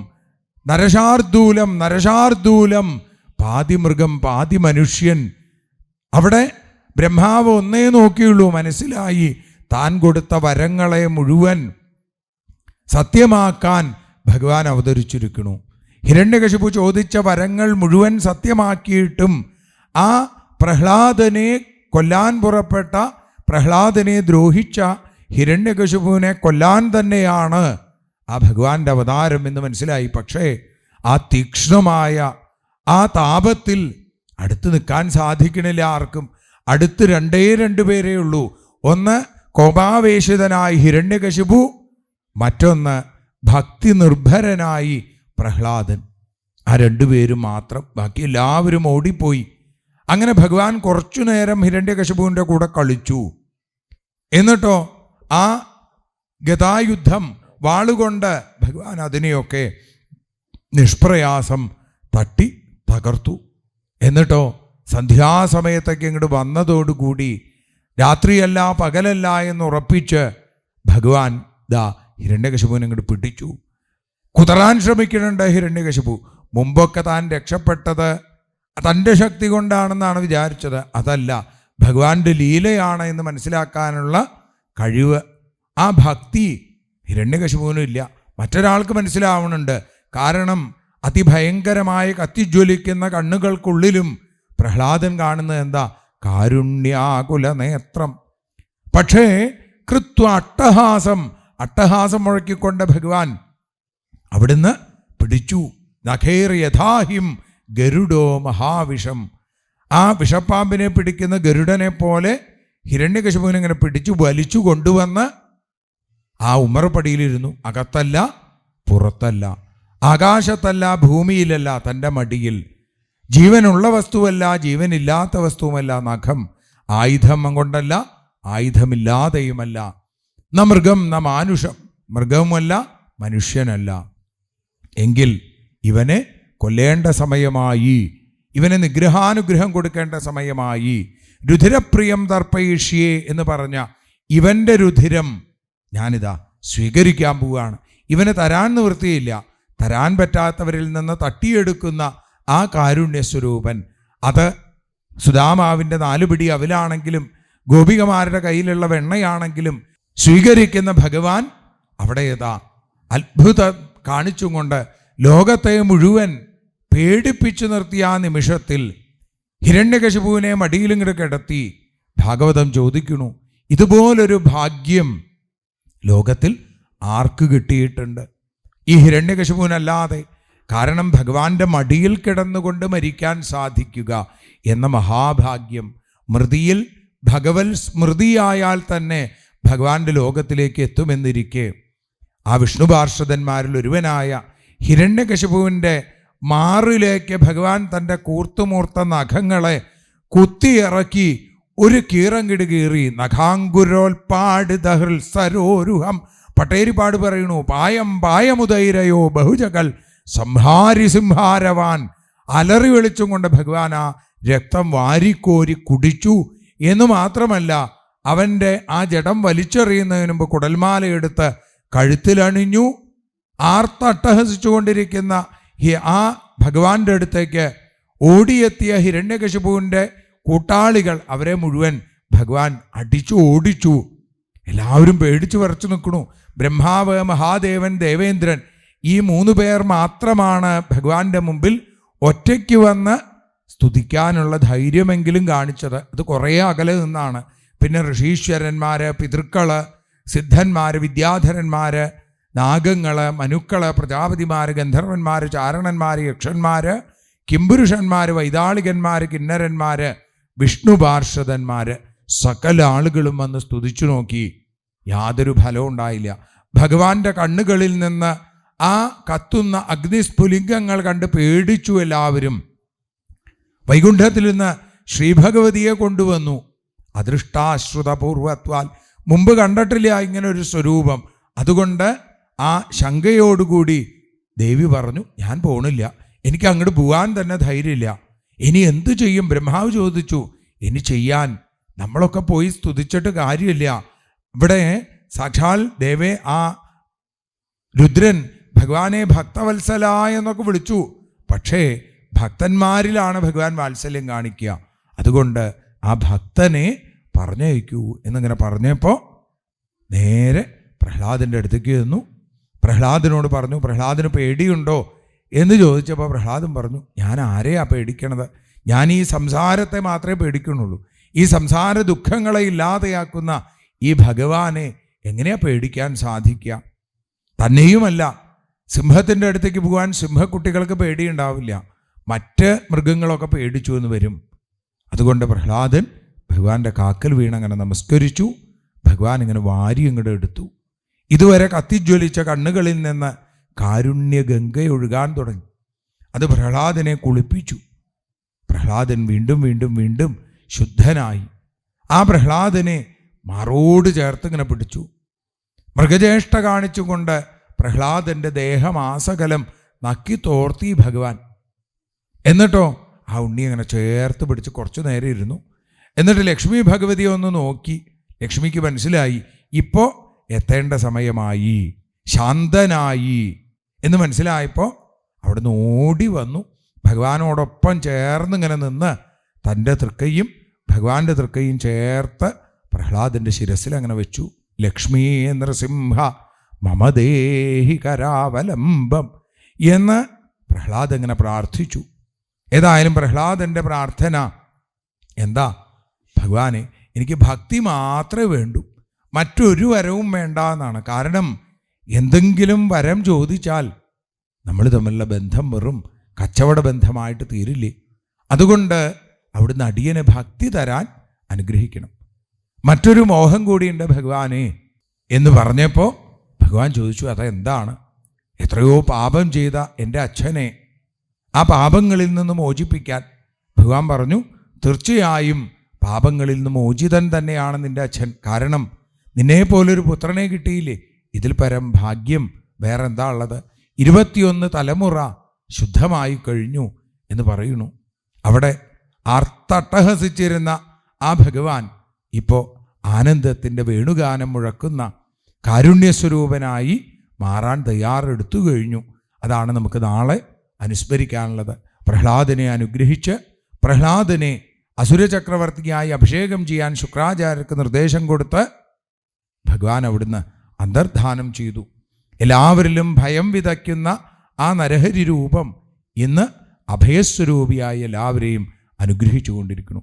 നരശാർദൂലം, പാതി മൃഗം പാതി മനുഷ്യൻ. അവിടെ ബ്രഹ്മാവ് ഒന്നേ നോക്കിയുള്ളൂ, മനസ്സിലായി താൻ കൊടുത്ത വരങ്ങളെ മുഴുവൻ സത്യമാക്കാൻ ഭഗവാൻ അവതരിച്ചിരിക്കുന്നു. ഹിരണ്യകശിപു ചോദിച്ച വരങ്ങൾ മുഴുവൻ സത്യമാക്കിയിട്ടും ആ പ്രഹ്ലാദനെ കൊല്ലാൻ പുറപ്പെട്ട, പ്രഹ്ലാദനെ ദ്രോഹിച്ച ഹിരണ്യകശിപുവിനെ കൊല്ലാൻ തന്നെയാണ് ആ ഭഗവാന്റെ അവതാരം എന്ന് മനസ്സിലായി. പക്ഷേ ആ തീക്ഷ്ണമായ ആ താപത്തിൽ അടുത്ത് നിൽക്കാൻ സാധിക്കണില്ല ആർക്കും. അടുത്ത് രണ്ടു പേരേ ഉള്ളൂ. ഒന്ന് കോപാവേശിതനായി ഹിരണ്യകശിപു, മറ്റൊന്ന് ഭക്തി നിർഭരനായി പ്രഹ്ലാദൻ. ആ രണ്ടുപേരും മാത്രം, ബാക്കി എല്ലാവരും ഓടിപ്പോയി. അങ്ങനെ ഭഗവാൻ കുറച്ചു നേരം ഹിരണ്യകശിപുവിൻ്റെ കൂടെ കളിച്ചു. എന്നിട്ടോ ആ ഗദായുദ്ധം വാളുകൊണ്ട് ഭഗവാൻ അതിനെയൊക്കെ നിഷ്പ്രയാസം തട്ടി തകർത്തു. എന്നിട്ടോ സന്ധ്യാസമയത്തൊക്കെ ഇങ്ങോട്ട് വന്നതോടുകൂടി രാത്രിയല്ല പകലല്ല എന്ന് ഉറപ്പിച്ച് ഭഗവാൻ ഹിരണ്യകശിപുവിനെ ഇങ്ങോട്ട് പിടിച്ചു. കുതറാൻ ശ്രമിക്കുന്നുണ്ട് ഹിരണ്യകശിപു. മുമ്പൊക്കെ താൻ രക്ഷപ്പെട്ടത് തൻ്റെ ശക്തി കൊണ്ടാണെന്നാണ് വിചാരിച്ചത്. അതല്ല, ഭഗവാന്റെ ലീലയാണ് എന്ന് മനസ്സിലാക്കാനുള്ള കഴിവ്, ആ ഭക്തി ഹിരണ്യകശിപുവിനും ഇല്ല. മറ്റൊരാൾക്ക് മനസ്സിലാവുന്നുണ്ട്. കാരണം അതിഭയങ്കരമായ കത്തിജ്വലിക്കുന്ന കണ്ണുകൾക്കുള്ളിലും പ്രഹ്ലാദൻ കാണുന്നത് എന്താ? കാരുണ്യാകുല നേത്രം. പക്ഷേ കൃത്വ അട്ടഹാസം മുഴക്കിക്കൊണ്ട് ഭഗവാൻ അവിടുന്ന് പിടിച്ചു. നഖേർ യഥാഹിം ഗരുഡോ മഹാവിഷം. ആ വിഷപ്പാമ്പിനെ പിടിക്കുന്ന ഗരുഡനെ പോലെ ഹിരണ്യകശിപുവിനെ ഇങ്ങനെ പിടിച്ചു വലിച്ചു കൊണ്ടുവന്ന് ആ ഉമ്മറപ്പടിയിലിരുന്നു. അകത്തല്ല, പുറത്തല്ല, ആകാശത്തല്ല, ഭൂമിയിലല്ല, തൻ്റെ മടിയിൽ. ജീവനുള്ള വസ്തുവല്ല, ജീവനില്ലാത്ത വസ്തുവുമല്ല നഖം. ആയുധം കൊണ്ടല്ല, ആയുധമില്ലാതെയുമല്ല. ന മൃഗം ന മാനുഷം, മൃഗവുമല്ല മനുഷ്യനല്ല. എങ്കിൽ ഇവനെ കൊല്ലേണ്ട സമയമായി, ഇവന് നിഗ്രഹാനുഗ്രഹം കൊടുക്കേണ്ട സമയമായി. രുധിരപ്രിയം തർപ്പയിഷ്യേ എന്ന് പറഞ്ഞ ഇവൻ്റെ രുധിരം ഞാനിതാ സ്വീകരിക്കാൻ പോവുകയാണ്. ഇവന് തരാൻ നിവൃത്തിയില്ല. തരാൻ പറ്റാത്തവരിൽ നിന്ന് തട്ടിയെടുക്കുന്ന ആ കാരുണ്യസ്വരൂപൻ, അത് സുദാമാവിൻ്റെ 4 പിടി അവലാണെങ്കിലും ഗോപികമാരുടെ കയ്യിലുള്ള വെണ്ണയാണെങ്കിലും സ്വീകരിക്കുന്ന ഭഗവാൻ അവിടെ അത്ഭുതം കാണിച്ചും കൊണ്ട് ലോകത്തെ മുഴുവൻ പേടിപ്പിച്ചു നിർത്തിയ ആ നിമിഷത്തിൽ ഹിരണ്യകശിപുവിനെ മടിയിലിങ്ങോട്ട് കിടത്തി ഭാഗവതം ചോദിക്കുന്നു, ഇതുപോലൊരു ഭാഗ്യം ലോകത്തിൽ ആർക്ക് കിട്ടിയിട്ടുണ്ട്? ഈ ഹിരണ്യകശിപുവിനല്ലാതെ. കാരണം ഭഗവാന്റെ മടിയിൽ കിടന്നുകൊണ്ട് മരിക്കാൻ സാധിക്കുക എന്ന മഹാഭാഗ്യം. മൃതിയിൽ ഭഗവത് സ്മൃതിയായാൽ തന്നെ ഭഗവാന്റെ ലോകത്തിലേക്ക് എത്തുമെന്നിരിക്കെ ആ വിഷ്ണു പാർഷദന്മാരിൽ ഒരുവനായ ഹിരണ്യകശിപുവിൻ്റെ മാറിലേക്ക് ഭഗവാൻ തൻ്റെ കൂർത്തുമൂർത്ത നഖങ്ങളെ കുത്തിയിറക്കി ഒരു കീറങ്കിട് കീറി. നഖാങ്കുരോൽപാട് ദഹൃൽ സരോരുഹം. പട്ടേരിപ്പാട് പറയണു, പായമുദൈരയോ ബഹുജകൾ സംഹാരി സിംഹാരവാൻ. അലറി വെളിച്ചും കൊണ്ട് ഭഗവാൻ ആ രക്തം വാരിക്കോരി കുടിച്ചു എന്ന് മാത്രമല്ല, അവൻ്റെ ആ ജഡം വലിച്ചെറിയുന്നതിന് മുമ്പ് കുടൽമാലയെടുത്ത് കഴുത്തിലണിഞ്ഞു. ആർത്തട്ടഹസിച്ചുകൊണ്ടിരിക്കുന്ന ആ ഭഗവാന്റെ അടുത്തേക്ക് ഓടിയെത്തിയ ഹിരണ്യകശിപുവിൻ്റെ കൂട്ടാളികൾ, അവരെ മുഴുവൻ ഭഗവാൻ അടിച്ചു ഓടിച്ചു. എല്ലാവരും പേടിച്ചു വിറച്ചു നിൽക്കണു. ബ്രഹ്മാവ്, മഹാദേവൻ, ദേവേന്ദ്രൻ, ഈ 3 പേർ മാത്രമാണ് ഭഗവാന്റെ മുമ്പിൽ ഒറ്റയ്ക്ക് വന്ന് സ്തുതിക്കാനുള്ള ധൈര്യമെങ്കിലും കാണിച്ചത്. അത് കുറേ അകലെ നിന്നാണ്. പിന്നെ ഋഷീശ്വരന്മാർ, പിതൃക്കൾ, സിദ്ധന്മാർ, വിദ്യാധരന്മാർ, നാഗങ്ങൾ, മനുക്കൾ, പ്രജാപതിമാർ, ഗന്ധർവന്മാർ, ചാരണന്മാർ, യക്ഷന്മാർ, കിംപുരുഷന്മാർ, വൈതാളികന്മാർ, കിന്നരന്മാർ, വിഷ്ണു പാർഷദന്മാർ, സകല ആളുകളും വന്ന് സ്തുതിച്ചു നോക്കി. യാതൊരു ഫലവും ഉണ്ടായില്ല. ഭഗവാന്റെ കണ്ണുകളിൽ നിന്ന് ആ കത്തുന്ന അഗ്നിസ്ഫുലിംഗങ്ങൾ കണ്ട് പേടിച്ചു എല്ലാവരും. വൈകുണ്ഠത്തിൽ നിന്ന് ശ്രീഭഗവതിയെ കൊണ്ടുവന്നു. അദൃഷ്ടാശ്രുതപൂർവത്വാൽ, മുമ്പ് കണ്ടിട്ടില്ല ഇങ്ങനെ ഒരു സ്വരൂപം. അതുകൊണ്ട് ആ ശങ്കയോടുകൂടി ദേവി പറഞ്ഞു, ഞാൻ പോണില്ല, എനിക്ക് അങ്ങോട്ട് പോകാൻ തന്നെ ധൈര്യമില്ല. ഇനി എന്തു ചെയ്യും? ബ്രഹ്മാവ് ചോദിച്ചു. ഇനി ചെയ്യാൻ നമ്മളൊക്കെ പോയി സ്തുതിച്ചിട്ട് കാര്യമില്ല. ഇവിടെ സാക്ഷാൽ ദേവേ ആ രുദ്രൻ ഭഗവാനെ ഭക്തവത്സല എന്നൊക്കെ വിളിച്ചു. പക്ഷേ ഭക്തന്മാരിലാണ് ഭഗവാൻ വാത്സല്യം കാണിക്കുക. അതുകൊണ്ട് ആ ഭക്തനെ പറഞ്ഞയക്കൂ എന്നിങ്ങനെ പറഞ്ഞപ്പോൾ നേരെ പ്രഹ്ലാദൻ്റെ അടുത്തേക്ക് ചെന്നു. പ്രഹ്ലാദനോട് പറഞ്ഞു, പ്രഹ്ലാദന് പേടിയുണ്ടോ എന്ന് ചോദിച്ചപ്പോൾ പ്രഹ്ലാദൻ പറഞ്ഞു, ഞാൻ ആരെയാ പേടിക്കണത്? ഞാൻ ഈ സംസാരത്തെ മാത്രമേ പേടിക്കുന്നുള്ളൂ. ഈ സംസാര ദുഃഖങ്ങളെ ഇല്ലാതെയാക്കുന്ന ഈ ഭഗവാനെ എങ്ങനെയാ പേടിക്കാൻ സാധിക്കുക? തന്നെയുമല്ല, സിംഹത്തിൻ്റെ അടുത്തേക്ക് പോകാൻ സിംഹക്കുട്ടികൾക്ക് പേടിയുണ്ടാവില്ല, മറ്റ് മൃഗങ്ങളൊക്കെ പേടിച്ചു എന്ന് വരും. അതുകൊണ്ട് പ്രഹ്ലാദൻ ഭഗവാന്റെ കാക്കൽ വീണങ്ങനെ നമസ്കരിച്ചു. ഭഗവാൻ ഇങ്ങനെ വാരി ഇങ്ങോട്ട് എടുത്തു. ഇതുവരെ കത്തിജ്വലിച്ച കണ്ണുകളിൽ നിന്ന് കാരുണ്യഗംഗയൊഴുകാൻ തുടങ്ങി. അത് പ്രഹ്ലാദനെ കുളിപ്പിച്ചു. പ്രഹ്ലാദൻ വീണ്ടും വീണ്ടും വീണ്ടും ശുദ്ധനായി. ആ പ്രഹ്ലാദനെ മാറോട് ചേർത്ത് ഇങ്ങനെ പിടിച്ചു. മൃഗചേഷ്ട കാണിച്ചുകൊണ്ട് പ്രഹ്ലാദൻ്റെ ദേഹമാസകലം നക്കി തോർത്തി ഭഗവാൻ. എന്നിട്ടോ ആ ഉണ്ണി അങ്ങനെ ചേർത്ത് പിടിച്ച് കുറച്ചു നേരം ഇരുന്നു. എന്നിട്ട് ലക്ഷ്മി ഭഗവതിയെ ഒന്ന് നോക്കി. ലക്ഷ്മിക്ക് മനസ്സിലായി ഇപ്പോൾ എത്തേണ്ട സമയമായി, ശാന്തനായി എന്ന് മനസ്സിലായപ്പോൾ അവിടുന്ന് ഓടി വന്നു. ഭഗവാനോടൊപ്പം ചേർന്നിങ്ങനെ നിന്ന് തൻ്റെ തൃക്കൈയും ഭഗവാന്റെ തൃക്കൈയും ചേർത്ത് പ്രഹ്ലാദൻ്റെ ശിരസിൽ അങ്ങനെ വെച്ചു. ലക്ഷ്മീ നൃസിംഹ മമദേഹി കരാവലംബം എന്ന് പ്രഹ്ലാദ് ഇങ്ങനെ പ്രാർത്ഥിച്ചു. ഏതായാലും പ്രഹ്ലാദൻ്റെ പ്രാർത്ഥന എന്താ? ഭഗവാനെ, എനിക്ക് ഭക്തി മാത്രമേ വേണ്ടൂ, മറ്റൊരു വരവും വേണ്ട എന്നാണ്. കാരണം എന്തെങ്കിലും വരം ചോദിച്ചാൽ നമ്മൾ തമ്മിലുള്ള ബന്ധം വെറും കച്ചവട ബന്ധമായിട്ട് തീരില്ലേ. അതുകൊണ്ട് അവിടുന്ന് അടിയനെ ഭക്തി തരാൻ അനുഗ്രഹിക്കണം. മറ്റൊരു മോഹം കൂടിയുണ്ട് ഭഗവാനെ എന്ന് പറഞ്ഞപ്പോൾ ഭഗവാൻ ചോദിച്ചു, അതെന്താണ്? എത്രയോ പാപം ചെയ്ത എൻ്റെ അച്ഛനെ ആ പാപങ്ങളിൽ നിന്ന് മോചിപ്പിക്കാൻ ഭഗവാൻ പറഞ്ഞു, തീർച്ചയായും പാപങ്ങളിൽ നിന്ന് മോചിതൻ തന്നെയാണ് നിൻ്റെ അച്ഛൻ. കാരണം നിന്നെപ്പോലൊരു പുത്രനെ കിട്ടിയില്ലേ, ഇതിൽ പരം ഭാഗ്യം വേറെ എന്താ ഉള്ളത്? 21 തലമുറ ശുദ്ധമായി കഴിഞ്ഞു എന്ന് പറയുന്നു. അവിടെ ആർത്തട്ടഹസിച്ചിരുന്ന ആ ഭഗവാൻ ഇപ്പോൾ ആനന്ദത്തിൻ്റെ വേണുഗാനം മുഴക്കുന്ന കാരുണ്യസ്വരൂപനായി മാറാൻ തയ്യാറെടുത്തു കഴിഞ്ഞു. അതാണ് നമുക്ക് നാളെ അനുസ്മരിക്കാനുള്ളത്. പ്രഹ്ലാദനെ അനുഗ്രഹിച്ച് പ്രഹ്ലാദനെ അസുരചക്രവർത്തിയായി അഭിഷേകം ചെയ്യാൻ ശുക്രാചാര്യർക്ക് നിർദ്ദേശം കൊടുത്ത് ഭഗവാൻ അവിടുന്ന് അന്തർധാനം ചെയ്തു. എല്ലാവരിലും ഭയം വിതയ്ക്കുന്ന ആ നരഹരി രൂപം ഇന്ന് അഭയസ്വരൂപിയായി എല്ലാവരെയും അനുഗ്രഹിച്ചു കൊണ്ടിരിക്കുന്നു.